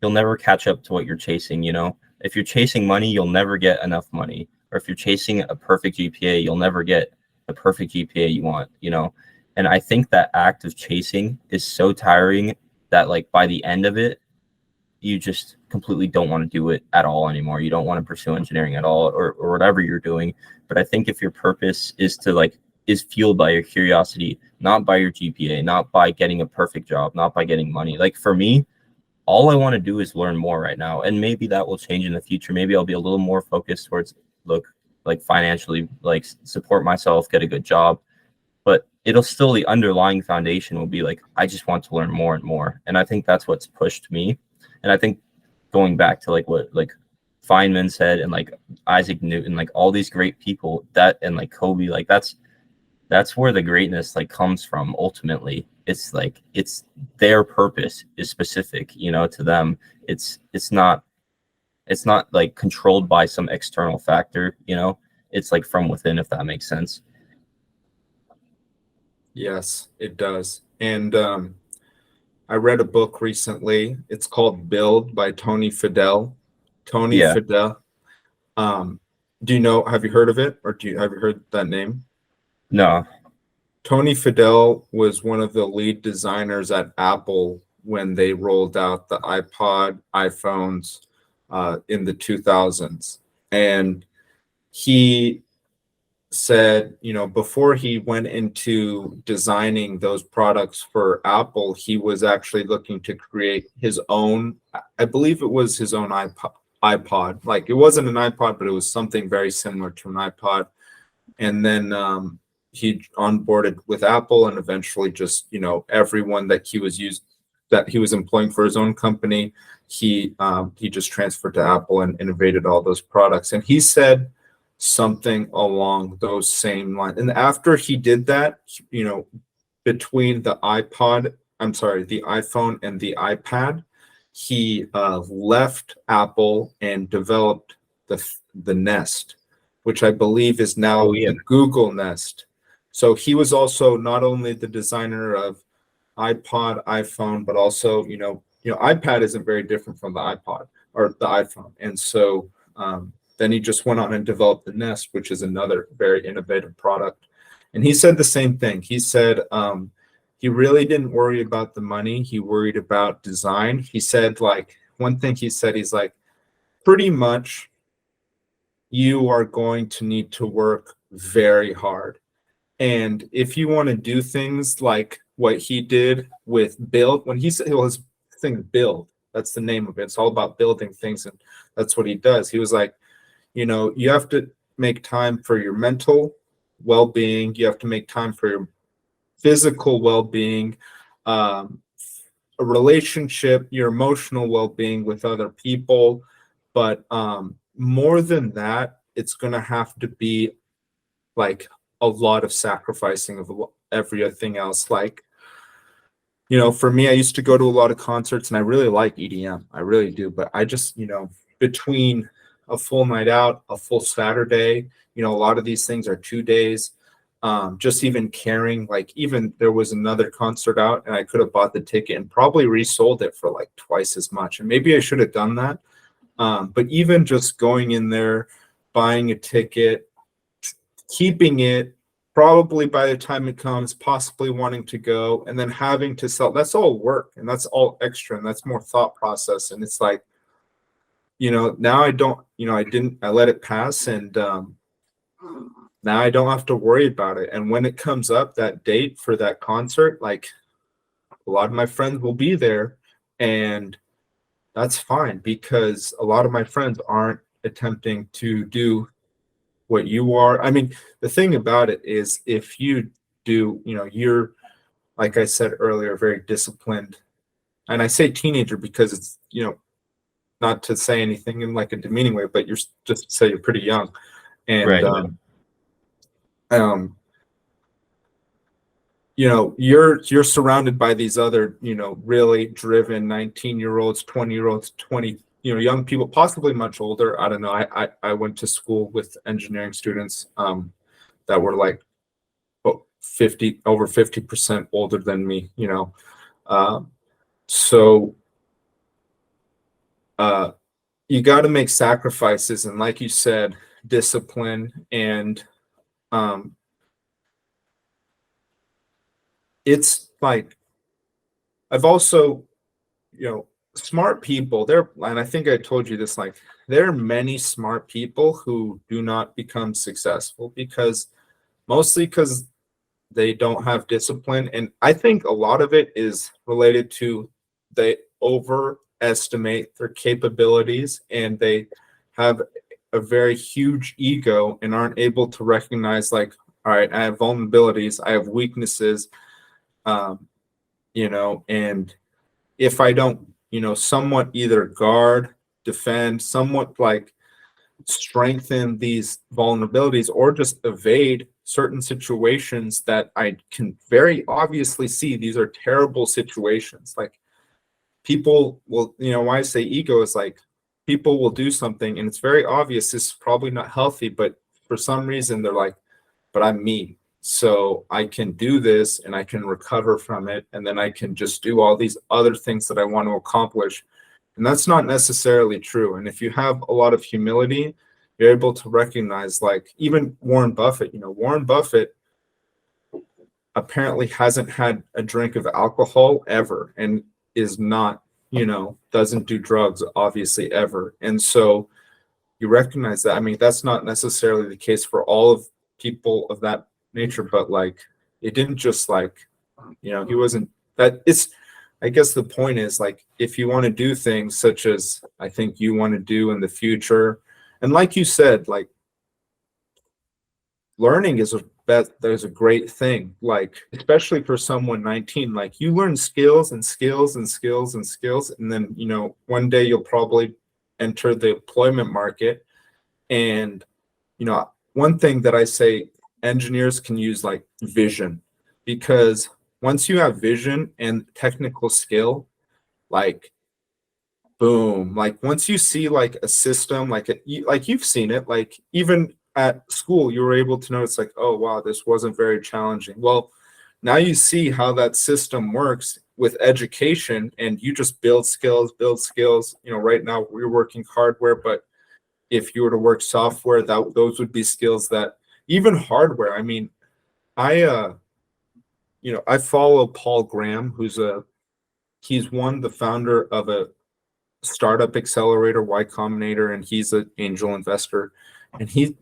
you'll never catch up to what you're chasing, you know? If you're chasing money, you'll never get enough money. Or if you're chasing a perfect GPA, you'll never get the perfect GPA you want, you know? And I think that act of chasing is so tiring that like by the end of it, you just completely don't want to do it at all anymore. You don't want to pursue engineering at all, or whatever you're doing. But I think if your purpose is fueled by your curiosity, not by your GPA, not by getting a perfect job, not by getting money. Like for me, all I want to do is learn more right now. And maybe that will change in the future. Maybe I'll be a little more focused towards like financially, like support myself, get a good job. But it'll still, the underlying foundation will be like, I just want to learn more and more. And I think that's what's pushed me. And I think going back to like what like Feynman said, and like Isaac Newton, like all these great people that, and like Kobe, like that's where the greatness like comes from. Ultimately, it's like it's their purpose is specific, you know, to them. It's not like controlled by some external factor, you know. It's like from within, if that makes sense. Yes, it does. And I read a book recently. It's called Build by Tony Fidel. Tony Yeah. Fidel. Do you know, have you heard of it, or have you heard that name? No. Tony Fidel was one of the lead designers at Apple when they rolled out the iPod, iPhones in the 2000s. And he said, you know, before he went into designing those products for Apple, he was actually looking to create his own, I believe it was his own iPod, iPod. Like it wasn't an iPod, but it was something very similar to an iPod. And then he onboarded with Apple, and eventually just, you know, everyone that he was employing for his own company, he just transferred to Apple and innovated all those products. And he said something along those same lines. And after he did that, you know, between the iPhone and the iPad, he left Apple and developed the Nest, which I believe is now Oh, yeah. the Google Nest. So he was also not only the designer of iPod, iPhone, but also, iPad isn't very different from the iPod or the iPhone. And so then he just went on and developed the Nest, which is another very innovative product. And he said the same thing. He said he really didn't worry about the money. He worried about design. He said, like, one thing he said, he's like, pretty much you are going to need to work very hard. And if you want to do things like what he did with Build, when he said, well, his thing, Build, that's the name of it. It's all about building things. And that's what he does. He was like, you have to make time for your mental well-being. You have to make time for your physical well-being, a relationship, your emotional well-being with other people. But more than that, it's going to have to be like a lot of sacrificing of everything else. Like, for me, I used to go to a lot of concerts and I really like EDM. I really do. But I just, between a full night out, a full Saturday, a lot of these things are 2 days. Just even carrying, like, even there was another concert out and I could have bought the ticket and probably resold it for like twice as much. And maybe I should have done that. But even just going in there, buying a ticket, keeping it, probably by the time it comes, possibly wanting to go, and then having to sell, that's all work and that's all extra and that's more thought process. And it's like, now I don't, I let it pass, and now I don't have to worry about it. And when it comes up, that date for that concert, like, a lot of my friends will be there, and that's fine because a lot of my friends aren't attempting to do what you are. I mean, the thing about it is, if you do, you're, like I said earlier, very disciplined. And I say teenager because it's, not to say anything in like a demeaning way, but you're just to say you're pretty young. And, Right. you're surrounded by these other, really driven 19-year-olds, 20-year-olds, young people, possibly much older. I don't know. I went to school with engineering students that were like over 50% older than me, so you got to make sacrifices, and like you said, discipline. And it's like, I've also, smart people there, and I think I told you this, like, there are many smart people who do not become successful mostly because they don't have discipline. And I think a lot of it is related to they overestimate their capabilities, and they have a very huge ego and aren't able to recognize, like, all right, I have vulnerabilities, I have weaknesses, and if I don't, somewhat either guard, defend, somewhat like strengthen these vulnerabilities, or just evade certain situations that I can very obviously see these are terrible situations. Like, people will, why I say ego is like, people will do something and it's very obvious this is probably not healthy, but for some reason they're like, but I'm me, so I can do this and I can recover from it, and then I can just do all these other things that I want to accomplish. And that's not necessarily true. And if you have a lot of humility, you're able to recognize, like, even Warren Buffett, Warren Buffett apparently hasn't had a drink of alcohol ever, and is not, doesn't do drugs, obviously, ever. And so you recognize that. I mean, that's not necessarily the case for all of people of that nature, but like, it didn't just like, he wasn't that. It's I guess the point is, like, if you want to do things such as I think you want to do in the future, and like you said, like, learning is there's a great thing, like, especially for someone 19, like, you learn skills and skills and skills and skills, and then, one day you'll probably enter the employment market. And, one thing that I say, engineers can use, like, vision, because once you have vision and technical skill, like, boom, like, once you see, like, a system, like you've seen it, like, even at school you were able to notice, like, oh wow, this wasn't very challenging. Well, now you see how that system works with education, and you just build skills. Right now we're working hardware, but if you were to work software, those would be skills that, even hardware, I mean, I I follow Paul Graham, he's the founder of a startup accelerator, Y Combinator, and he's an angel investor. And he,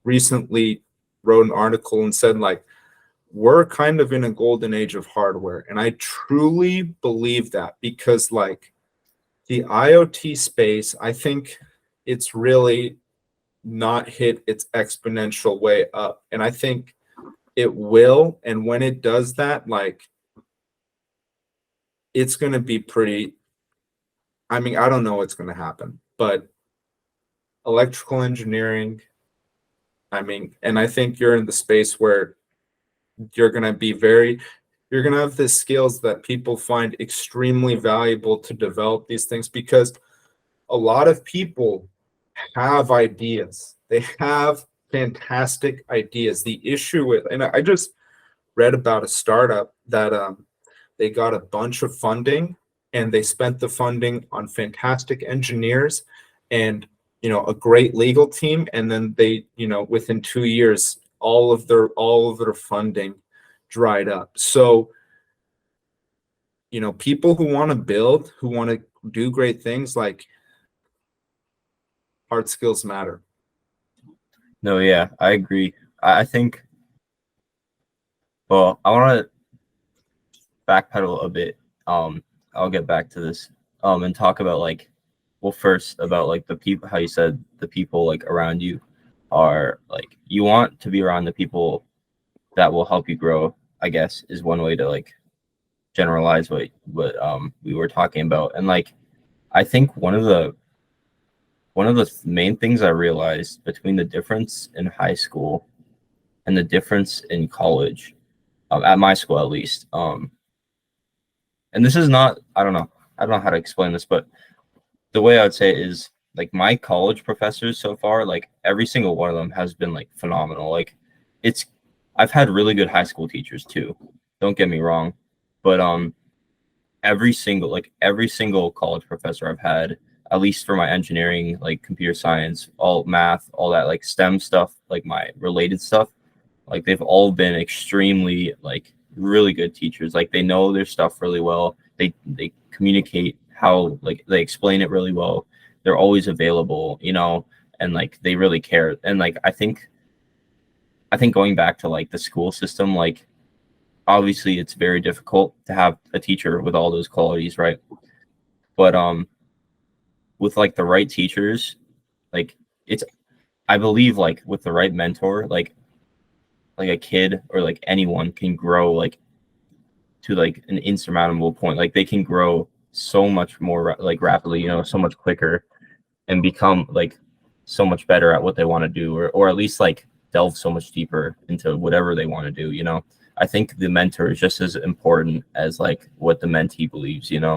recently wrote an article and said, like, we're kind of in a golden age of hardware. And I truly believe that, because, like, the IoT space, I think it's really not hit its exponential way up. And I think it will. And when it does that, like, it's going to be pretty, I mean, I don't know what's going to happen, but electrical engineering, I mean, and I think you're in the space where you're going to you're going to have the skills that people find extremely valuable to develop these things, because a lot of people have ideas. They have fantastic ideas. The issue with, and I just read about a startup that they got a bunch of funding, and they spent the funding on fantastic engineers and a great legal team, and then they within 2 years all of their funding dried up. So people who want to build, who want to do great things, like, hard skills matter. No, yeah, I agree. I think, well, I want to backpedal a bit. I'll get back to this and talk about, like, well, first about, like, the people, how you said the people, like, around you are, like, you want to be around the people that will help you grow, I guess, is one way to, like, generalize what we were talking about. And, like, I think one of the main things I realized between the difference in high school and the difference in college, at my school at least, and this is not, I don't know how to explain this, but the way I would say it is, like, my college professors so far, like, every single one of them has been, like, phenomenal. Like, I've had really good high school teachers too, don't get me wrong, but every single college professor I've had, at least for my engineering, like computer science, all math, all that, like, STEM stuff, like my related stuff, like, they've all been extremely, like, really good teachers. Like, they know their stuff really well. They communicate how, like, they explain it really well. They're always available, and, like, they really care. And, like, I think going back to, like, the school system, like, obviously it's very difficult to have a teacher with all those qualities, right? But with, like, the right teachers, like, I believe, like, with the right mentor, like a kid or, like, anyone can grow, like, to, like, an insurmountable point. Like, they can grow so much more, like, rapidly, so much quicker, and become, like, so much better at what they want to do, or at least, like, delve so much deeper into whatever they want to do. I think the mentor is just as important as, like, what the mentee believes. And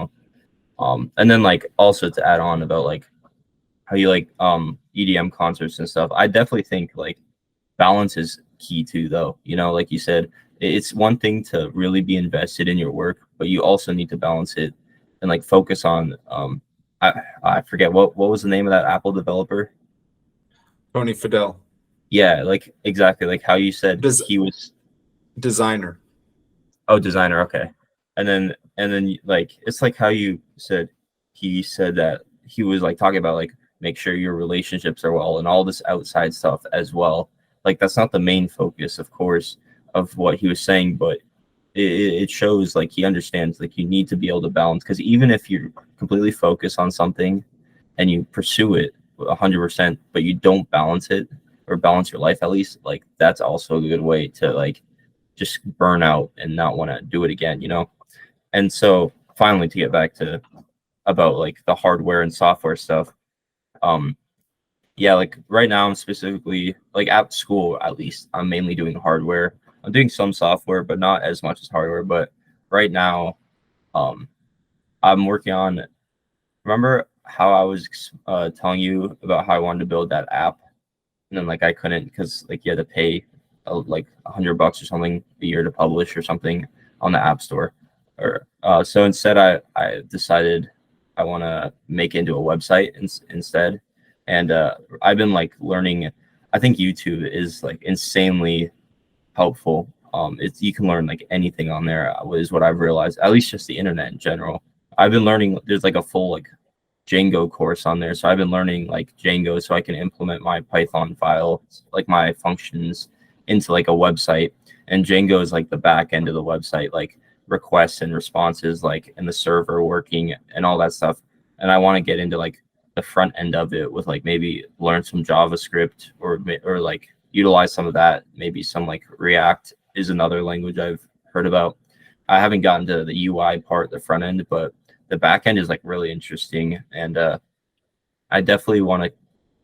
then, like, also to add on about, like, how you like EDM concerts and stuff, I definitely think, like, balance is key too, though. Like you said, it's one thing to really be invested in your work, but you also need to balance it and, like, focus on I forget what was the name of that Apple developer. Tony Fadell. Yeah, like, exactly, like how you said he was designer. Oh, designer. Okay. And then like, it's like how you said, he said that he was, like, talking about, like, make sure your relationships are well and all this outside stuff as well. Like, that's not the main focus, of course, of what he was saying, but it shows like he understands like you need to be able to balance, because even if you completely focus on something and you pursue it 100%, but you don't balance it or balance your life at least, like that's also a good way to like just burn out and not want to do it again, you know? And so finally, to get back to about like the hardware and software stuff, um, yeah, like right now I'm specifically like at school, at least I'm mainly doing hardware. I'm doing some software, but not as much as hardware. But right now, um, I'm working on, remember how I was telling you about how I wanted to build that app, and then like I couldn't because like you had to pay like $100 or something a year to publish or something on the App Store. Or so instead, I decided I want to make it into a website instead. And I've been like learning. I think YouTube is like insanely helpful. It's you can learn like anything on there is what I've realized. At least just the internet in general. I've been learning. There's like a full like Django course on there. So I've been learning like Django so I can implement my Python files, like my functions into like a website. And Django is like the back end of the website, like requests and responses, like in the server working and all that stuff. And I want to get into like the front end of it with like maybe learn some JavaScript or like utilize some of that. Maybe some like React is another language I've heard about. I haven't gotten to the UI part, the front end, but the back end is like really interesting, and I definitely want to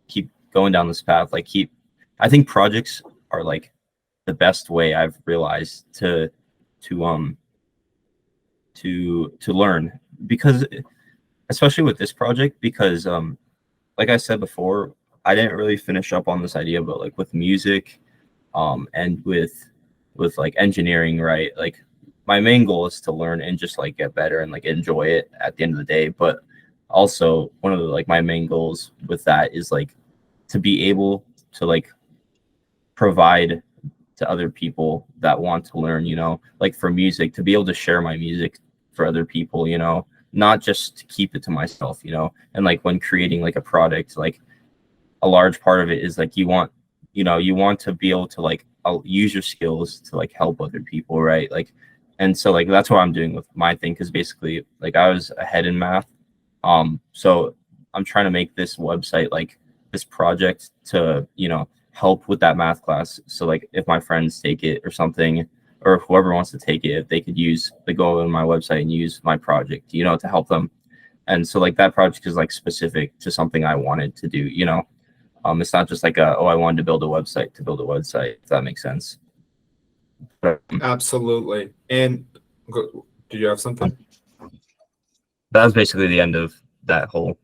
keep going down this path. Like I think projects are like the best way I've realized to learn, because especially with this project, because like I said before, I didn't really finish up on this idea, but like with music and with like engineering, right? Like my main goal is to learn and just like get better and like enjoy it at the end of the day. But also one of the like my main goals with that is like to be able to like provide to other people that want to learn, you know, like for music, to be able to share my music for other people, you know, not just to keep it to myself, you know. And like when creating like a product, like a large part of it is like you want, you know, you want to be able to like use your skills to like help other people, right? Like, and so like that's what I'm doing with my thing, because basically like I was ahead in math, so I'm trying to make this website, like this project, to, you know, help with that math class. So like if my friends take it or something, or whoever wants to take it, if they could use the go on my website and use my project, you know, to help them. And so like that project is like specific to something I wanted to do, you know. It's not just like oh, I wanted to build a website to build a website, if that makes sense. But, Absolutely. And did you have something? that was basically the end of that whole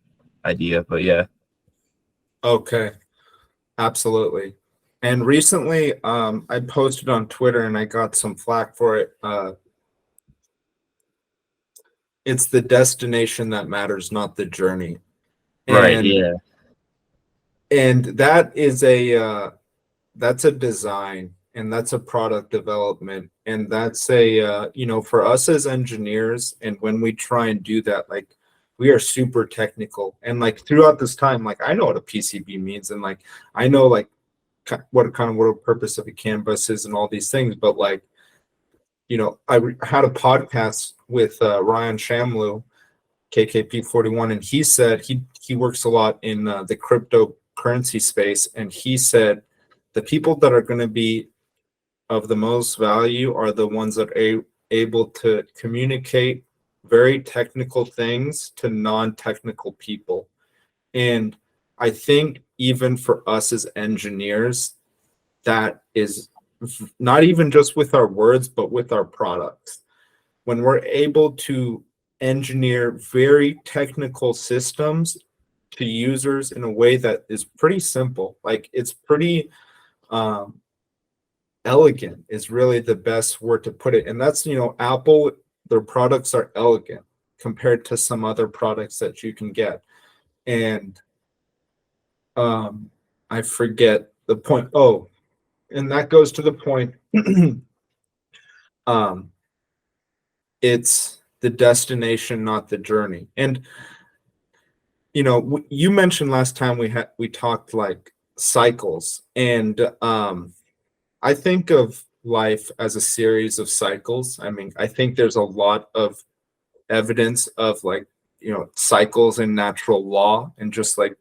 idea. But yeah. Okay. Absolutely. And recently, I posted on Twitter and I got some flack for it. It's the destination that matters, not the journey. Right. And Yeah. and that is that's a design, and that's a product development, and that's a you know, for us as engineers, and when we try and do that, like we are super technical, and like throughout this time, like I know what a PCB means, and like I know like what a purpose of a canvas is and all these things, but like, you know, had a podcast with Ryan Shamlu, KKP 41, and he said he works a lot in the cryptocurrency space, and he said the people that are going to be of the most value are the ones that are able to communicate very technical things to non-technical people. And I think even for us as engineers, that is not even just with our words, but with our products. When we're able to engineer very technical systems to users in a way that is pretty simple, like it's pretty elegant is really the best word to put it. And that's, you know, Apple, their products are elegant compared to some other products that you can get. And I forget the point. Oh, and that goes to the point. It's the destination, not the journey. And you know, you mentioned last time we talked like cycles, and I think of life as a series of cycles. I mean, I think there's a lot of evidence of like, cycles in natural law, and just like,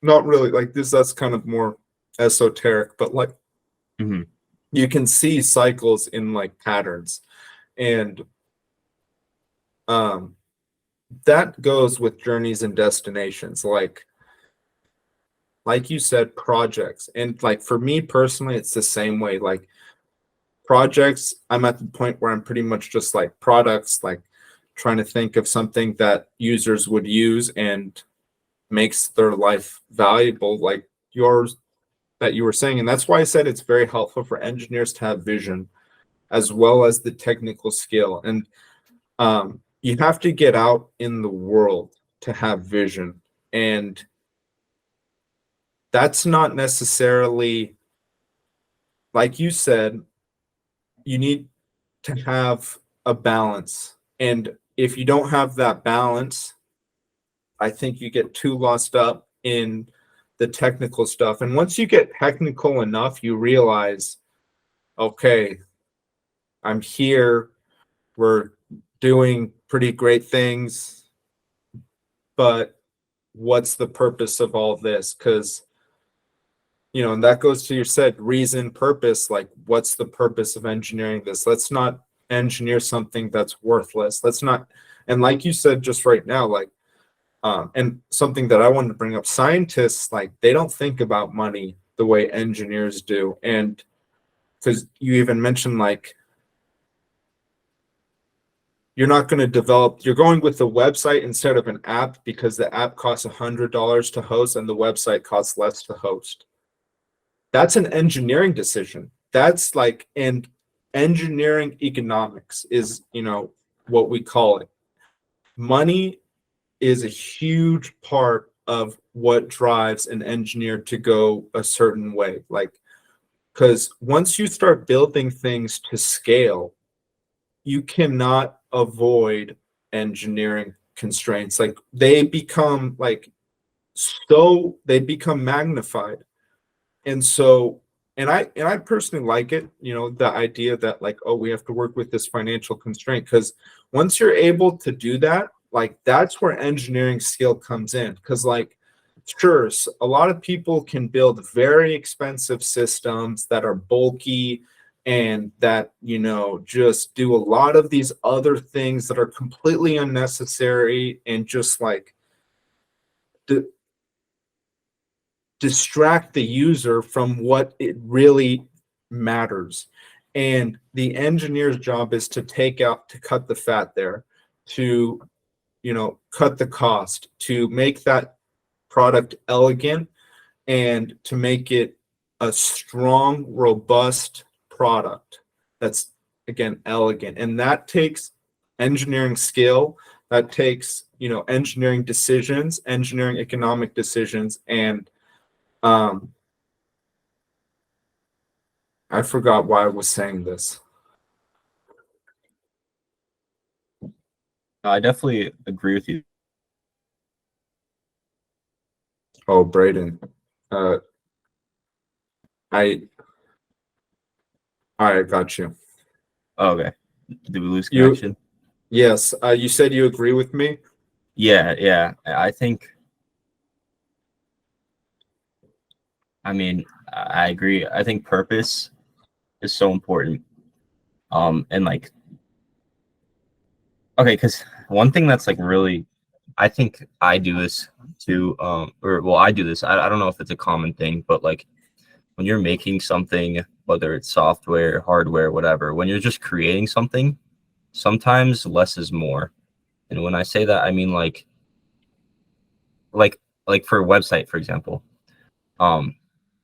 not really like this, that's kind of more esoteric, but like Mhm. you can see cycles in like patterns. And um that goes with journeys and destinations, like you said, projects. And like for me personally, it's the same way. Like projects, I'm at the point where I'm pretty much just like products, like trying to think of something that users would use and makes their life valuable, like yours that you were saying. And that's why I said it's very helpful for engineers to have vision as well as the technical skill. And you have to get out in the world to have vision. And that's not necessarily, like you said, you need to have a balance. And if you don't have that balance, I think you get too lost up in the technical stuff. And once you get technical enough, you realize, okay, I'm here, we're doing pretty great things, but what's the purpose of all this? Because, and that goes to your said reason, purpose, like what's the purpose of engineering this? Let's not engineer something that's worthless. Let's not, and like you said just right now, like, and something that I wanted to bring up, scientists, like they don't think about money the way engineers do. And because you even mentioned like, you're not going to develop, you're going with a website instead of an app because the app costs $100 to host and the website costs less to host. That's an engineering decision. That's like, and engineering economics is, what we call it. Money is a huge part of what drives an engineer to go a certain way. Like, because once you start building things to scale, you cannot avoid engineering constraints. Like they become magnified. And so, and I personally like it, the idea that like, oh, we have to work with this financial constraint. Because once you're able to do that, like that's where engineering skill comes in. Because like, sure, a lot of people can build very expensive systems that are bulky and that, just do a lot of these other things that are completely unnecessary and just like distract the user from what it really matters. And the engineer's job is to cut the fat there, to, cut the cost, to make that product elegant and to make it a strong, robust product that's, again, elegant. And that takes engineering skill, that takes, engineering decisions, engineering economic decisions. And I forgot why I was saying this. I definitely agree with you. Oh, Brayden. All right, got you. Oh, okay. Did we lose connection? Yes. You said you agree with me? Yeah. I think, I mean, I agree. I think purpose is so important. And like, okay, because one thing that's like really, I think I do this too, or well, I do this. I don't know if it's a common thing, but like when you're making something, whether it's software, hardware, whatever, when you're just creating something, sometimes less is more. And when I say that, I mean like like for a website, for example.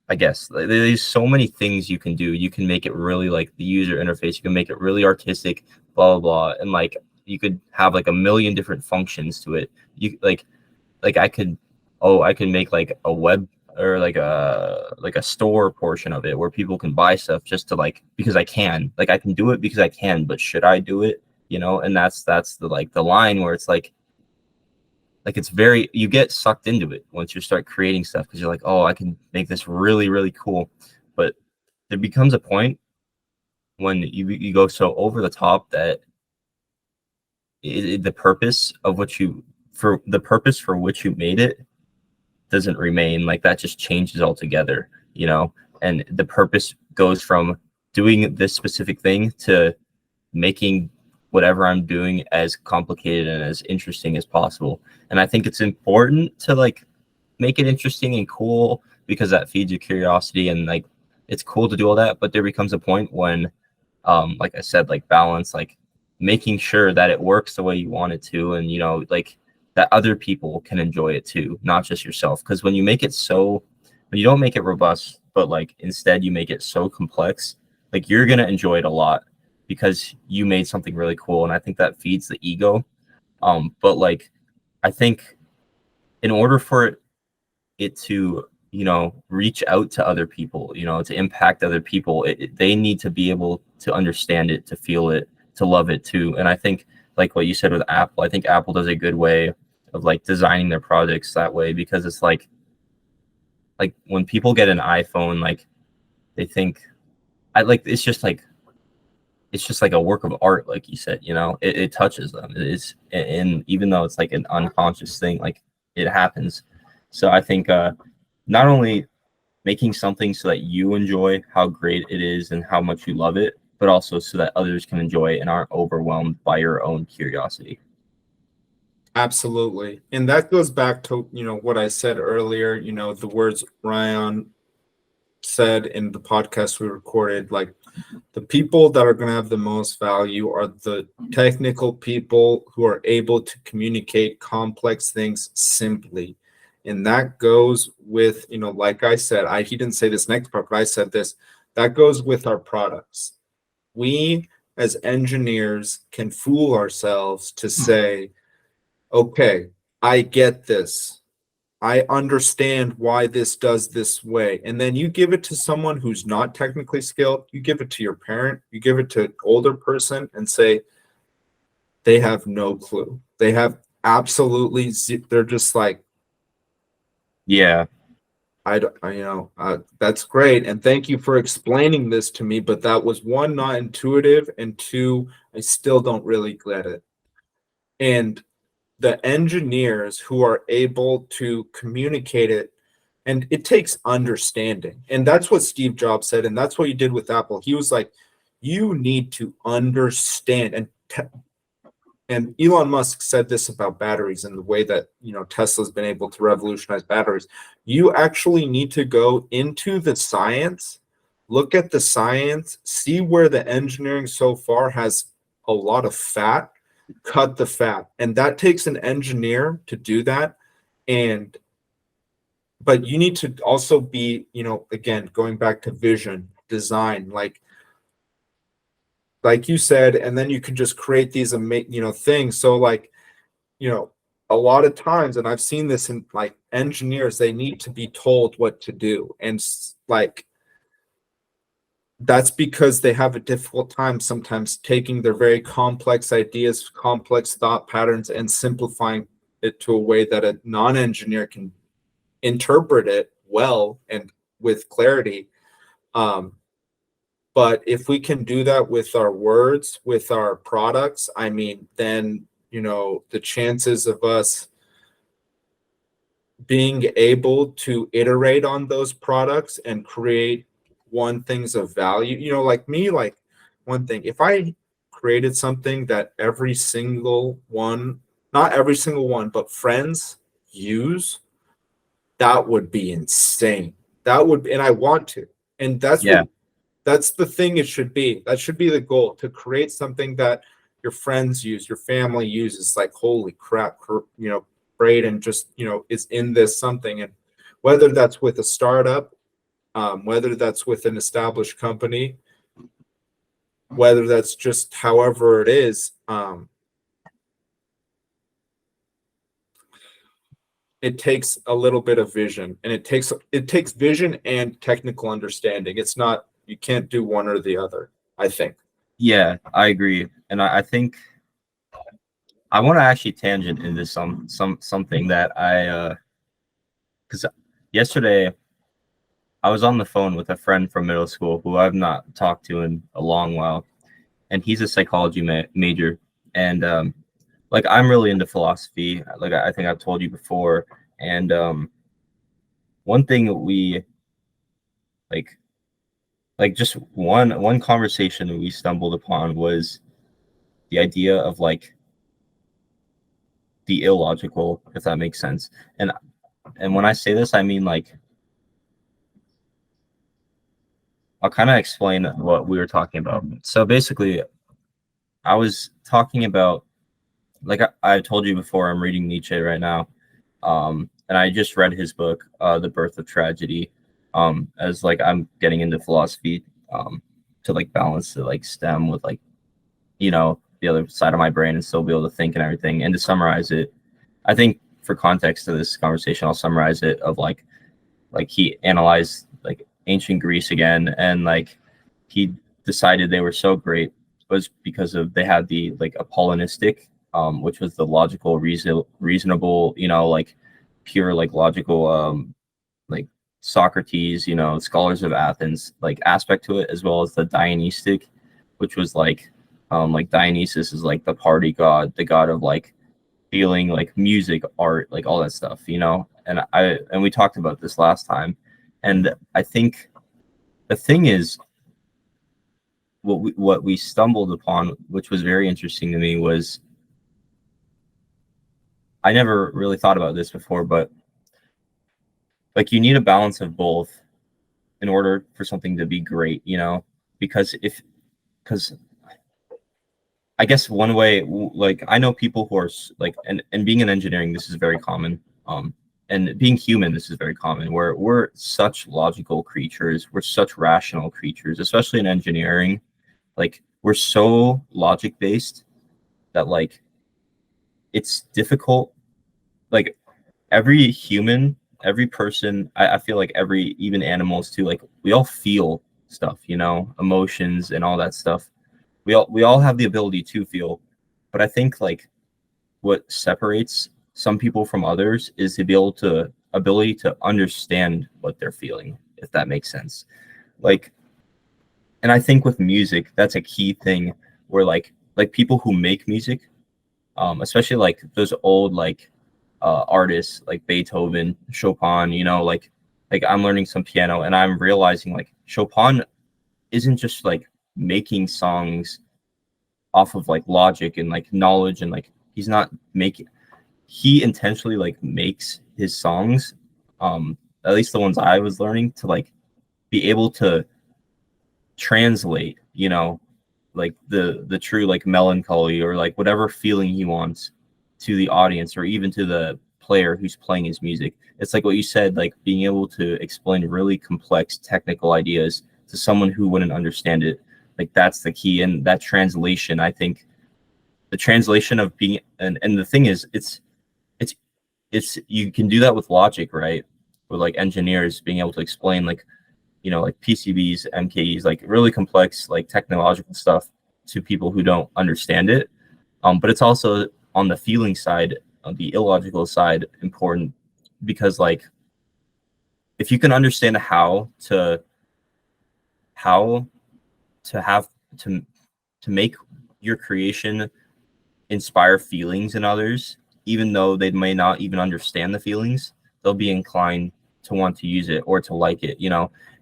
I guess there's so many things you can do. You can make it really like the user interface. You can make it really artistic, blah blah blah, and like you could have like a million different functions to it. You like I can make like a web or like a store portion of it where people can buy stuff just to like because I can. Like I can do it because I can, but should I do it? And that's the like the line where it's like it's very you get sucked into it once you start creating stuff because you're like, oh, I can make this really really cool. But there becomes a point when you go so over the top that the purpose of what you for the purpose for which you made it doesn't remain. Like that just changes altogether, you know, and the purpose goes from doing this specific thing to making whatever I'm doing as complicated and as interesting as possible. And I think it's important to like make it interesting and cool because that feeds your curiosity, and like it's cool to do all that. But there becomes a point when like I said, like balance, like making sure that it works the way you want it to, and you know, like that other people can enjoy it too, not just yourself. Because when you make it so, when you don't make it robust, but like instead you make it so complex, like you're gonna enjoy it a lot because you made something really cool. And I think that feeds the ego. But like I think in order for it to, you know, reach out to other people, you know, to impact other people, they need to be able to understand it, to feel it, to love it too. And I think like what you said with Apple, I think Apple does a good way of like designing their products that way, because it's like when people get an iPhone, like they think it's just like a work of art, like you said, you know, it touches them. It's, and even though it's like an unconscious thing, like it happens. So I think not only making something so that you enjoy how great it is and how much you love it, but also so that others can enjoy it and aren't overwhelmed by your own curiosity. Absolutely. And that goes back to, you know, what I said earlier, you know, the words Ryan said in the podcast we recorded, like the people that are going to have the most value are the technical people who are able to communicate complex things simply. And that goes with, you know, like I said, he didn't say this next part, but I said this, that goes with our products. We as engineers can fool ourselves to say, okay, I get this. I understand why this does this way. And then you give it to someone who's not technically skilled. You give it to your parent, you give it to an older person and say, they have no clue. They have absolutely, they're just like, Yeah. that's great. And thank you for explaining this to me. But that was one, not intuitive. And two, I still don't really get it. And the engineers who are able to communicate it, and it takes understanding. And that's what Steve Jobs said, and that's what he did with Apple. He was like, you need to understand. And Elon Musk said this about batteries and the way that, you know, Tesla's been able to revolutionize batteries. You actually need to go into the science, look at the science, see where the engineering so far has a lot of fat, cut the fat. And that takes an engineer to do that. But you need to also be, you know, again, going back to vision, design, like you said, and then you can just create these amazing, you know, things. So like, you know, a lot of times, and I've seen this in like engineers, they need to be told what to do. And like, that's because they have a difficult time sometimes taking their very complex ideas, complex thought patterns, and simplifying it to a way that a non-engineer can interpret it well and with clarity. But if we can do that with our words, with our products, I mean, then, you know, the chances of us being able to iterate on those products and create things of value, you know, like me, like one thing, if I created something that every single one, not every single one, but friends use, that would be insane. That would, and I want to. And that's the thing it should be. That should be the goal, to create something that your friends use, your family uses. Like, holy crap, you know, Brayden just, you know, is in this something. And whether that's with a startup, whether that's with an established company, whether that's just however it is, it takes a little bit of vision, and it takes vision and technical understanding. It's not, you can't do one or the other, I think. Yeah, I agree. And I think I want to actually tangent into something that I because yesterday I was on the phone with a friend from middle school who I've not talked to in a long while, and he's a psychology major, and like I'm really into philosophy. Like I think I've told you before, and one thing we like just one conversation we stumbled upon was the idea of like the illogical, if that makes sense. And when I say this, I mean like I'll kind of explain what we were talking about. So basically, I was talking about like I told you before, I'm reading Nietzsche right now, and I just read his book, The Birth of Tragedy, as like I'm getting into philosophy, to like balance the like STEM with like the other side of my brain and still be able to think and everything. And to summarize it, I think for context of this conversation, I'll summarize it of like he analyzed like ancient Greece again, and like he decided they were so great was because of they had the like Apollonistic, which was the logical, reasonable, like pure like logical, like Socrates, scholars of Athens, like aspect to it, as well as the Dionysic, which was like Dionysus is like the party god, the god of like feeling, like music, art, like all that stuff, and we talked about this last time, and I think the thing is what we stumbled upon, which was very interesting to me, was I never really thought about this before, but like you need a balance of both in order for something to be great, because because I guess one way, like I know people who are like, and being in engineering, this is very common. And being human, this is very common. Where we're such logical creatures, we're such rational creatures, especially in engineering. Like we're so logic based that like it's difficult. Like every human, every person, I feel like even animals too. Like we all feel stuff, emotions and all that stuff. We all have the ability to feel, but I think like what separates some people from others is to be ability to understand what they're feeling, if that makes sense. Like, and I think with music, that's a key thing where like people who make music, especially like those old like artists like Beethoven, Chopin, like I'm learning some piano and I'm realizing like Chopin isn't just like making songs off of like logic and like knowledge, and like he's not making he intentionally like makes his songs, at least the ones I was learning, to like be able to translate, like the true like melancholy or like whatever feeling he wants to the audience or even to the player who's playing his music. It's like what you said, like being able to explain really complex technical ideas to someone who wouldn't understand it. Like that's the key. And that translation, I think the translation of being, and the thing is, it's you can do that with logic, right? With like engineers being able to explain like like PCBs, MKEs, like really complex like technological stuff to people who don't understand it. But it's also on the feeling side, on the illogical side, important, because like if you can understand how to have to make your creation inspire feelings in others, even though they may not even understand the feelings, they'll be inclined to want to use it or to like it,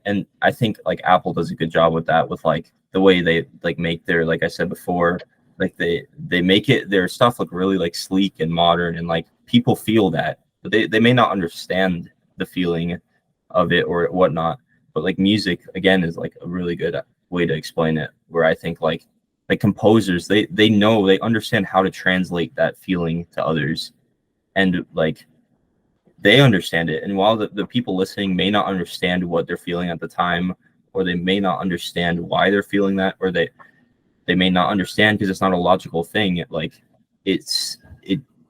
And I think like Apple does a good job with that, with like the way they like make their, like I said before, like they make their stuff look really like sleek and modern, and like people feel that, but they may not understand the feeling of it or whatnot. But like music again is like a really good way to explain it, where I think like composers, they know, they understand how to translate that feeling to others, and like they understand it. And while the people listening may not understand what they're feeling at the time, or they may not understand why they're feeling that, or they may not understand because it's not a logical thing, like it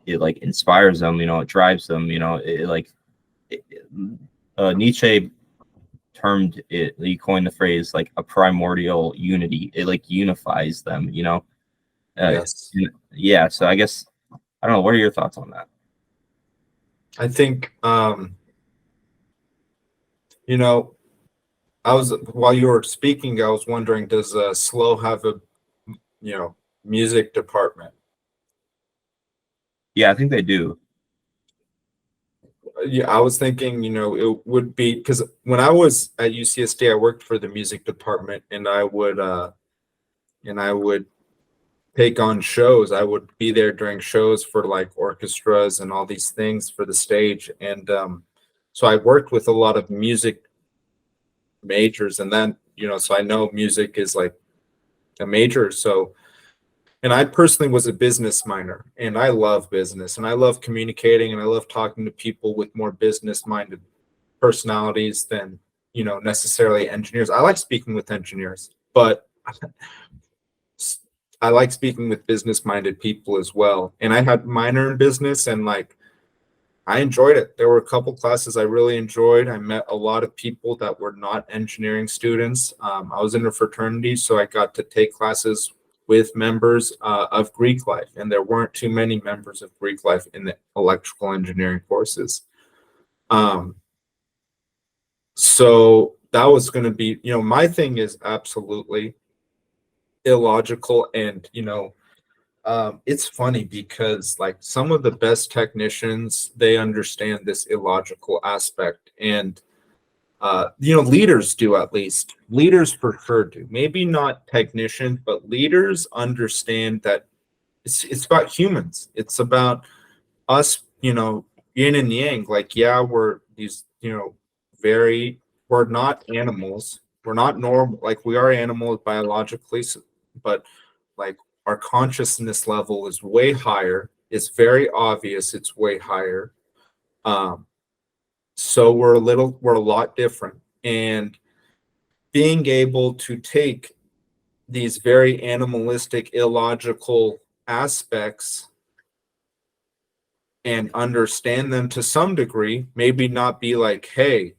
like inspires them, it drives them, Nietzsche termed it, he coined the phrase like a primordial unity. It like unifies them, Yes. Yeah, so I guess I don't know, what are your thoughts on that? I think, you know, while you were speaking, I was wondering, does SLO have a, music department? Yeah, I think they do. Yeah, I was thinking, it would be because when I was at UCSD, I worked for the music department, and I would take on shows. I would be there during shows for like orchestras and all these things for the stage, and so I worked with a lot of music majors, and then so I know music is like a major. So, and I personally was a business minor, and I love business, and I love communicating, and I love talking to people with more business minded personalities than necessarily engineers. I like speaking with engineers, but I like speaking with business minded people as well. And I had minor in business, and like I enjoyed it. There were a couple classes I really enjoyed. I met a lot of people that were not engineering students. I was in a fraternity, so I got to take classes with members of Greek life, and there weren't too many members of Greek life in the electrical engineering courses. So that was going to be, my thing is absolutely illogical. And, it's funny because like some of the best technicians, they understand this illogical aspect. And, leaders do, at least. Leaders for sure do. Maybe not technicians, but leaders understand that it's about humans. It's about us, yin and yang. Like, yeah, we're these, we're not animals. We're not normal. Like, we are animals biologically, but like our consciousness level is way higher. It's very obvious it's way higher. Um, so we're a lot different. And being able to take these very animalistic, illogical aspects and understand them to some degree, maybe not be like, hey,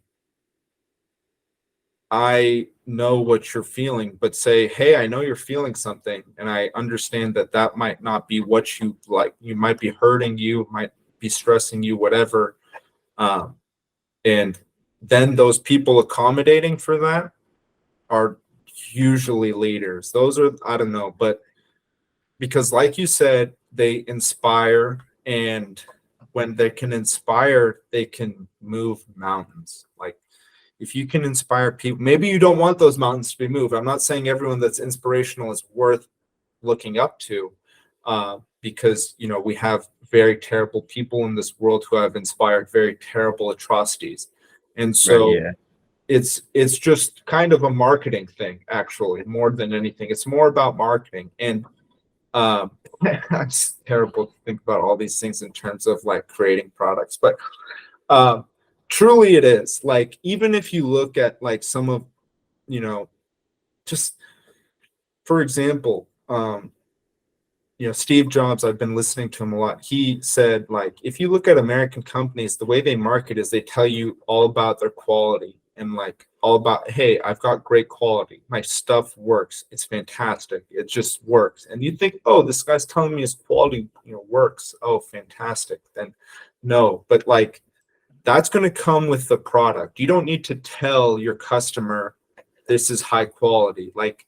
I know what you're feeling, but say, hey, I know you're feeling something, and I understand that that might not be what you like. You might be hurting you, might be stressing you, whatever. Um, and then those people accommodating for that are usually leaders. Those are, I don't know, but because like you said, they inspire, and when they can inspire, they can move mountains. Like if you can inspire people, maybe you don't want those mountains to be moved. I'm not saying everyone that's inspirational is worth looking up to, because we have very terrible people in this world who have inspired very terrible atrocities, and Right. so Yeah. it's just kind of a marketing thing, actually, more than anything. It's more about marketing. And it's terrible to think about all these things in terms of like creating products, but um, truly it is. Like, even if you look at like some of, just for example, Steve Jobs, I've been listening to him a lot. He said, like, if you look at American companies, the way they market is they tell you all about their quality, and like all about, hey, I've got great quality. My stuff works. It's fantastic. It just works. And you think, oh, this guy's telling me his quality, works. Oh, fantastic. Then no, but like that's going to come with the product. You don't need to tell your customer this is high quality. Like,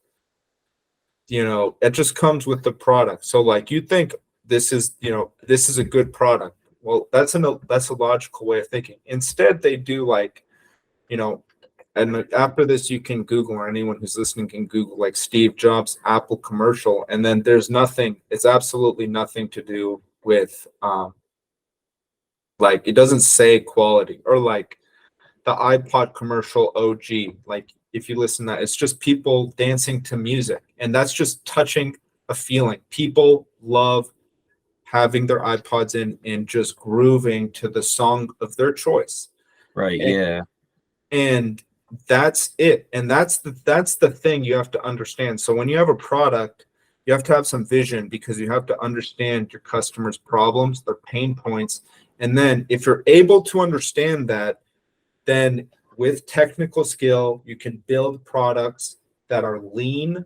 it just comes with the product. So like you think this is a good product. Well, that's a logical way of thinking. Instead, they do like, and after this you can Google, or anyone who's listening can Google like Steve Jobs Apple commercial, and then it's absolutely nothing to do with like it doesn't say quality. Or like the iPod commercial OG, like if you listen to that, it's just people dancing to music, and that's just touching a feeling. People love having their iPods in and just grooving to the song of their choice. Right. And, Yeah. and that's it. And that's the thing you have to understand. So when you have a product, you have to have some vision, because you have to understand your customers' problems, their pain points. And then if you're able to understand that, then with technical skill, you can build products that are lean,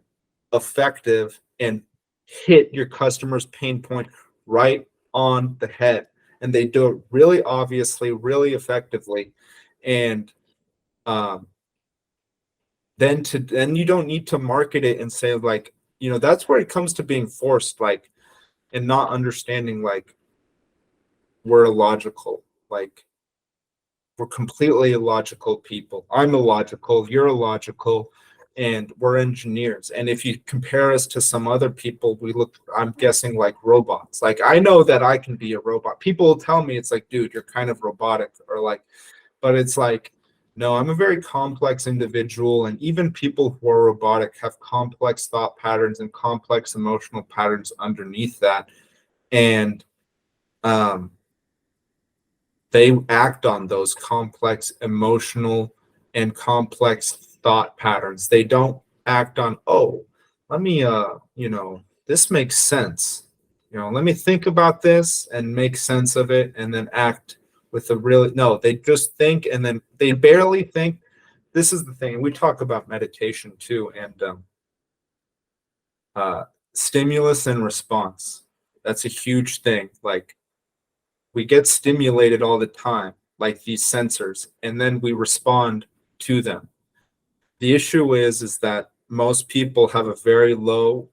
effective, and hit your customer's pain point right on the head. And they do it really obviously, really effectively. And then you don't need to market it and say like, that's where it comes to being forced, like, and not understanding like we're illogical, like we're completely illogical people. I'm illogical, you're illogical, and we're engineers. And if you compare us to some other people, we look, I'm guessing, like robots. Like I know that I can be a robot. People will tell me it's like, dude, you're kind of robotic, or like, but it's like, no, I'm a very complex individual. And even people who are robotic have complex thought patterns and complex emotional patterns underneath that. And they act on those complex emotional and complex thought patterns. They don't act on, oh, let me, this makes sense. Let me think about this and make sense of it and then act with a really, no, they just think and then they barely think. This is the thing. We talk about meditation too, and stimulus and response. That's a huge thing. Like, we get stimulated all the time, like these sensors, and then we respond to them. The issue is that most people have a very low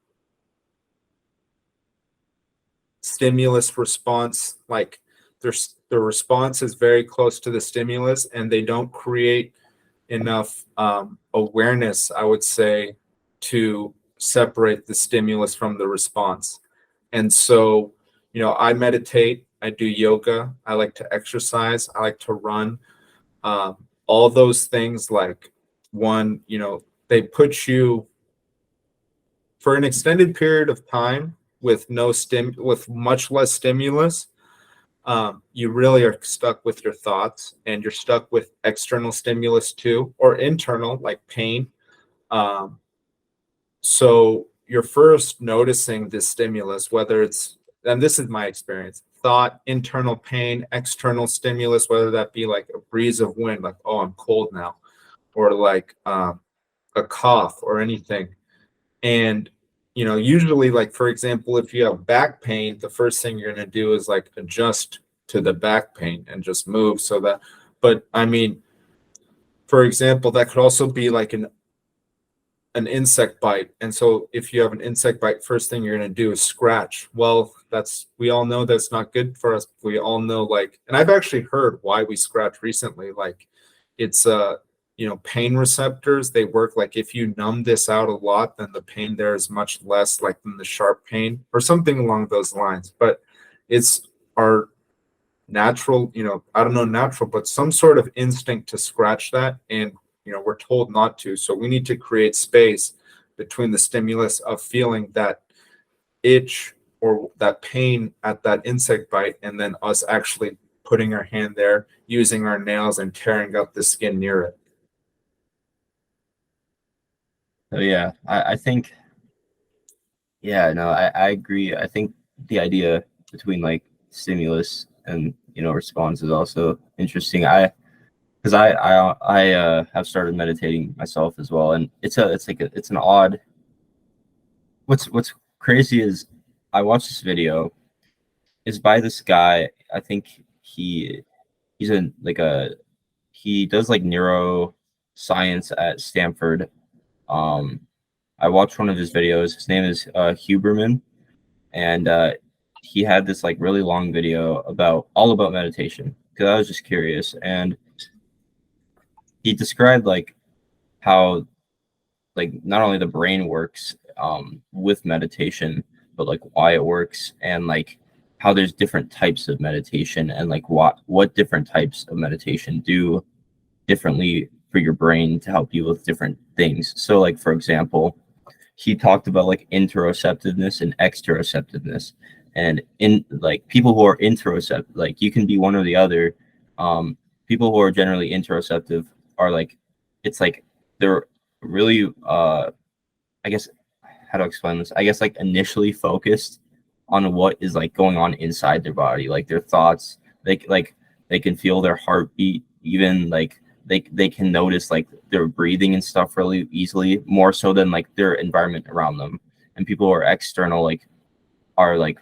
stimulus response. Like their response is very close to the stimulus, and they don't create enough awareness, I would say, to separate the stimulus from the response. And so, I meditate, I do yoga, I like to exercise, I like to run. All those things, like, one, they put you for an extended period of time with with much less stimulus. You really are stuck with your thoughts, and you're stuck with external stimulus too, or internal, like pain. So you're first noticing this stimulus, whether it's, and this is my experience, thought, internal pain, external stimulus, whether that be like a breeze of wind, like, oh, I'm cold now, or like a cough or anything. And, usually, like, for example, if you have back pain, the first thing you're going to do is like adjust to the back pain and just move so that, but I mean, for example, that could also be like an insect bite. And so if you have an insect bite, first thing you're going to do is scratch. Well, we all know that's not good for us. We all know, like, and I've actually heard why we scratch recently. Like, it's pain receptors. They work, like, if you numb this out a lot, then the pain there is much less, like, than the sharp pain or something along those lines. But it's our natural, I don't know, natural, but some sort of instinct to scratch that. And we're told not to. So we need to create space between the stimulus of feeling that itch or that pain at that insect bite, and then us actually putting our hand there, using our nails and tearing up the skin near it. So yeah, I think, yeah, no, I agree. I think the idea between like stimulus and response is also interesting. Because I have started meditating myself as well, and it's an odd. What's crazy is I watched this video. It's by this guy. I think he's in like he does like neuroscience at Stanford. I watched one of his videos. His name is Huberman, and he had this like really long video all about meditation, because I was just curious, and he described like how like not only the brain works with meditation, but like why it works, and like how there's different types of meditation, and like what different types of meditation do differently for your brain to help you with different things. So like, for example, he talked about like interoceptiveness and exteroceptiveness, and in like people who are interoceptive, like you can be one or the other. People who are generally interoceptive are like, it's like they're really I guess, how to explain this, I guess, like initially focused on what is like going on inside their body, like their thoughts. They can feel their heartbeat, even like they can notice like their breathing and stuff really easily, more so than like their environment around them. And people who are external like are like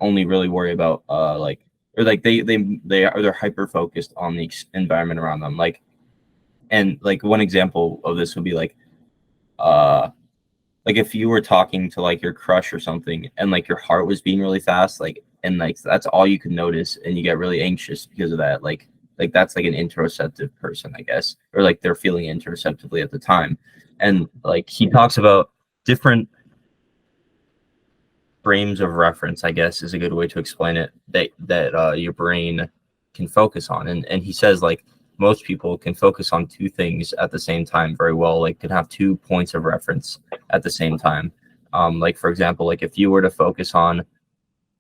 only really worry about like, or like they're hyper focused on the environment around them. Like, and like one example of this would be like like if you were talking to like your crush or something and like your heart was beating really fast, like, and like that's all you could notice and you get really anxious because of that, like that's like an interoceptive person, I guess, or like they're feeling interoceptively at the time. And like he talks about different frames of reference, I guess is a good way to explain it, that your brain can focus on. And he says like most people can focus on two things at the same time very well, like can have 2 points of reference at the same time. Like for example, like if you were to focus on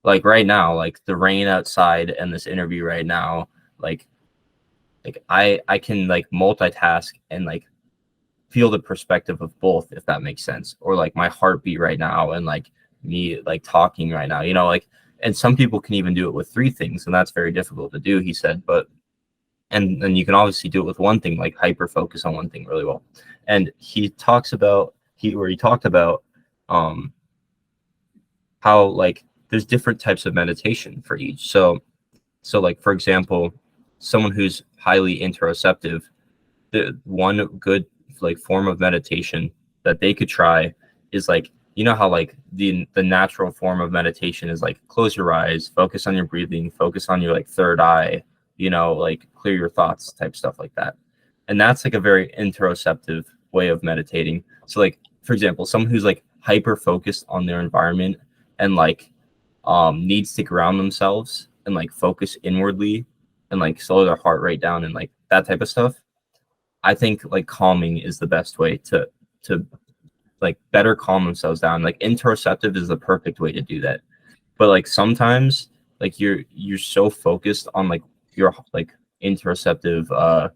like right now, like the rain outside and this interview right now, like I can like multitask and like feel the perspective of both, if that makes sense, or like my heartbeat right now and like me like talking right now, you know, like, and some people can even do it with 3 things, and that's very difficult to do, he said. But and you can obviously do it with one thing, like hyper focus on one thing really well. And he talks about he talked about um how like there's different types of meditation for each. So like for example, someone who's highly interoceptive, the one good like form of meditation that they could try is like, you know how like the natural form of meditation is like close your eyes, focus on your breathing, focus on your like third eye, you know, like clear your thoughts type stuff like that. And that's like a very interoceptive way of meditating. So like for example, someone who's like hyper focused on their environment and like needs to ground themselves and like focus inwardly and like slow their heart rate down and like that type of stuff, I think like calming is the best way to like better calm themselves down. Like interoceptive is the perfect way to do that. But like sometimes like you're so focused on like your like interoceptive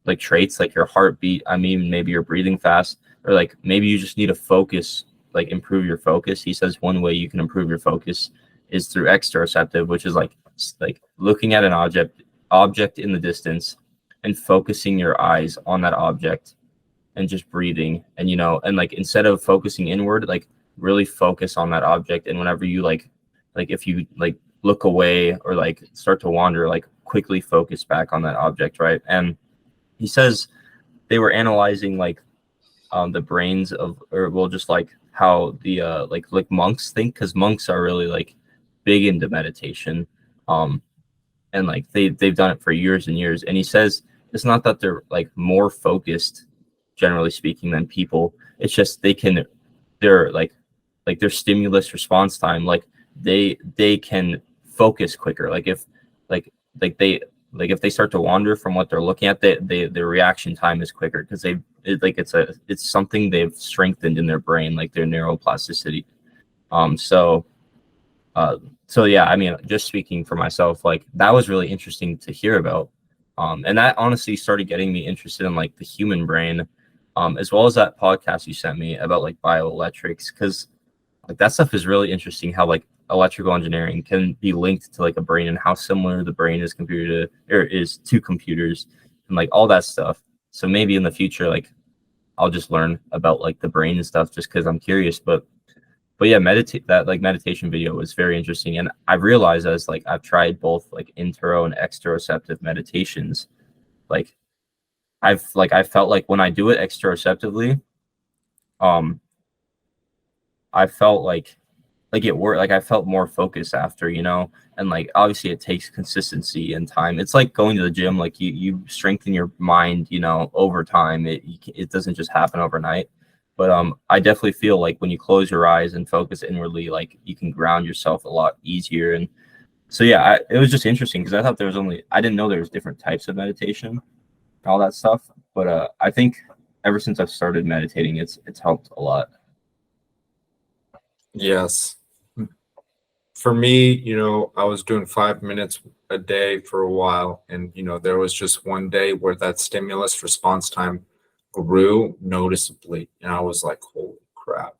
like traits, like your heartbeat, I mean maybe you're breathing fast, or like maybe you just need to focus, like improve your focus. He says one way you can improve your focus is through exteroceptive, which is like looking at an object in the distance and focusing your eyes on that object and just breathing. And you know, and like instead of focusing inward, like really focus on that object. And whenever you like if you like look away or like start to wander, like quickly focus back on that object, right? And he says they were analyzing like the brains of, or well, just like how the like monks think, because monks are really like big into meditation, um and like they've done it for years and years. And he says it's not that they're like more focused generally speaking than people, it's just they're like their stimulus response time, like they can focus quicker. Like if like like they like if they start to wander from what they're looking at, their reaction time is quicker because it's something they've strengthened in their brain, like their neuroplasticity. So so yeah, I mean, just speaking for myself, like that was really interesting to hear about. And that honestly started getting me interested in like the human brain, as well as that podcast you sent me about like bioelectrics, because like that stuff is really interesting, how like electrical engineering can be linked to like a brain and how similar the brain is computer to, or is to computers and like all that stuff. So maybe in the future, like I'll just learn about like the brain and stuff just because I'm curious. But yeah, meditate that like meditation video was very interesting. And I realized as like I've tried both like intero and exteroceptive meditations, like I felt like when I do it exteroceptively, um, I felt like it worked. Like I felt more focused after, you know, and like obviously it takes consistency and time. It's like going to the gym, like you strengthen your mind, you know, over time. It doesn't just happen overnight. But I definitely feel like when you close your eyes and focus inwardly, like you can ground yourself a lot easier. And so yeah, it was just interesting because I thought there was only, I didn't know there was different types of meditation and all that stuff. But I think ever since I've started meditating, it's helped a lot. Yes. For me, I was doing 5 minutes a day for a while, and there was just one day where that stimulus response time grew noticeably, and I was like, "Holy crap!"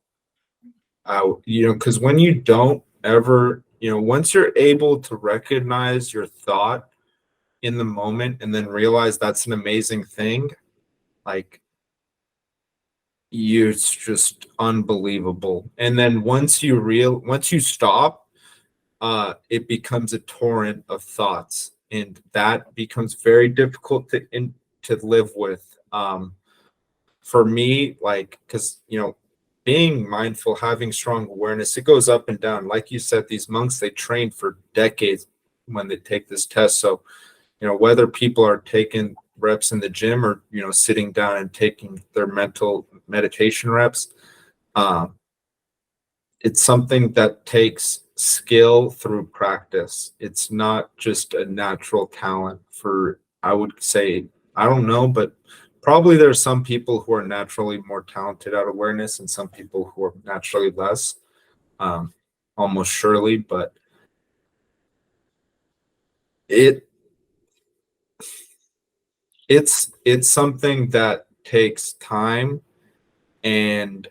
Because when you don't ever, once you're able to recognize your thought in the moment and then realize that's an amazing thing, like it's just unbelievable. And then once you stop, it becomes a torrent of thoughts, and that becomes very difficult to live with. for me, like, because, being mindful, having strong awareness, it goes up and down. Like you said, these monks, they train for decades when they take this test. So, whether people are taking reps in the gym or, sitting down and taking their mental meditation reps, it's something that takes skill through practice. It's not just a natural talent for, I would say, I don't know, but probably there's some people who are naturally more talented at awareness and some people who are naturally less, almost surely, but it it's something that takes time and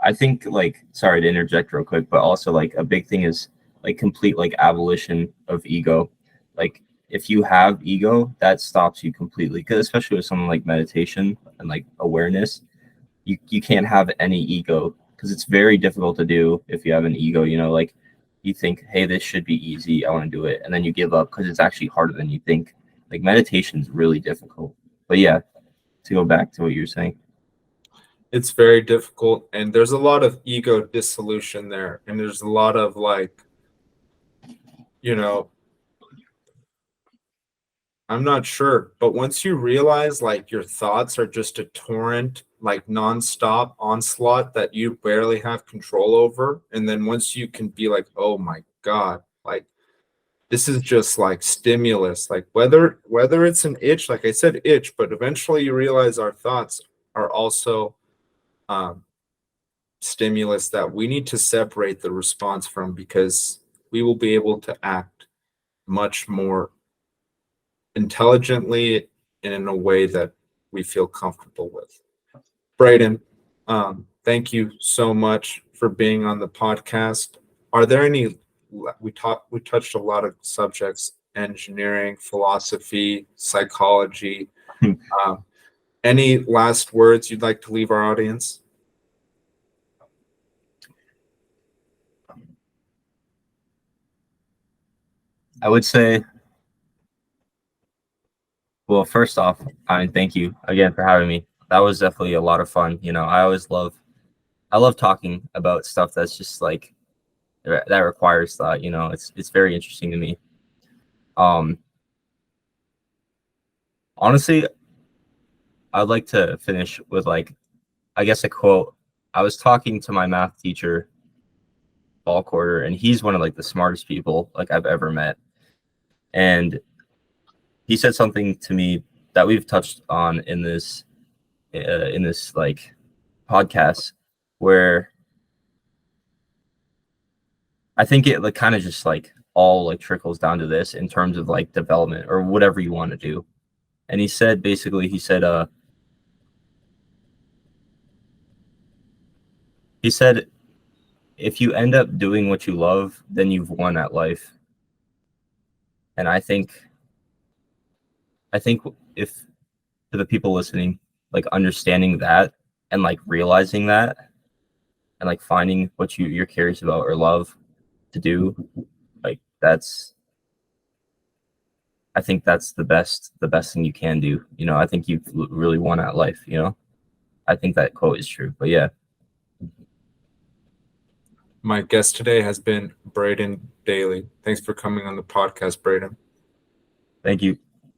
I think, like, sorry to interject real quick, but also like a big thing is like complete like abolition of ego. Like if you have ego, that stops you completely. Because especially with something like meditation and like awareness, you can't have any ego because it's very difficult to do if you have an ego. Like you think, hey, this should be easy, I want to do it, and then you give up because it's actually harder than you think. Like meditation is really difficult. But yeah, to go back to what you were saying. it's very difficult, and there's a lot of ego dissolution there, and there's a lot of like, you know I'm not sure, but once you realize like your thoughts are just a torrent, like nonstop onslaught that you barely have control over, and then once you can be like, oh my God, like this is just like stimulus, like whether it's an itch, like I said, itch, but eventually you realize our thoughts are also um, stimulus that we need to separate the response from, because we will be able to act much more intelligently and in a way that we feel comfortable with. Brayden, thank you so much for being on the podcast. Are there any, we touched a lot of subjects: engineering, philosophy, psychology. Um, any last words you'd like to leave our audience? I would say, well, first off, thank you again for having me. That was definitely a lot of fun. I love talking about stuff that's just like that requires thought. It's very interesting to me. Um, Honestly, I'd like to finish with like, I guess a quote. I was talking to my math teacher fall quarter, and he's one of like the smartest people like I've ever met. And he said something to me that we've touched on in this like podcast, where I think it like kind of just like all like trickles down to this in terms of like development or whatever you want to do. And he said basically, he said if you end up doing what you love, then you've won at life. And I think if for the people listening, like understanding that and like realizing that and like finding what you're curious about or love to do, like I think that's the best thing you can do. I think you've really won at life. I think that quote is true. But yeah, My guest today has been Brayden Daly. Thanks for coming on the podcast, Brayden. thank you.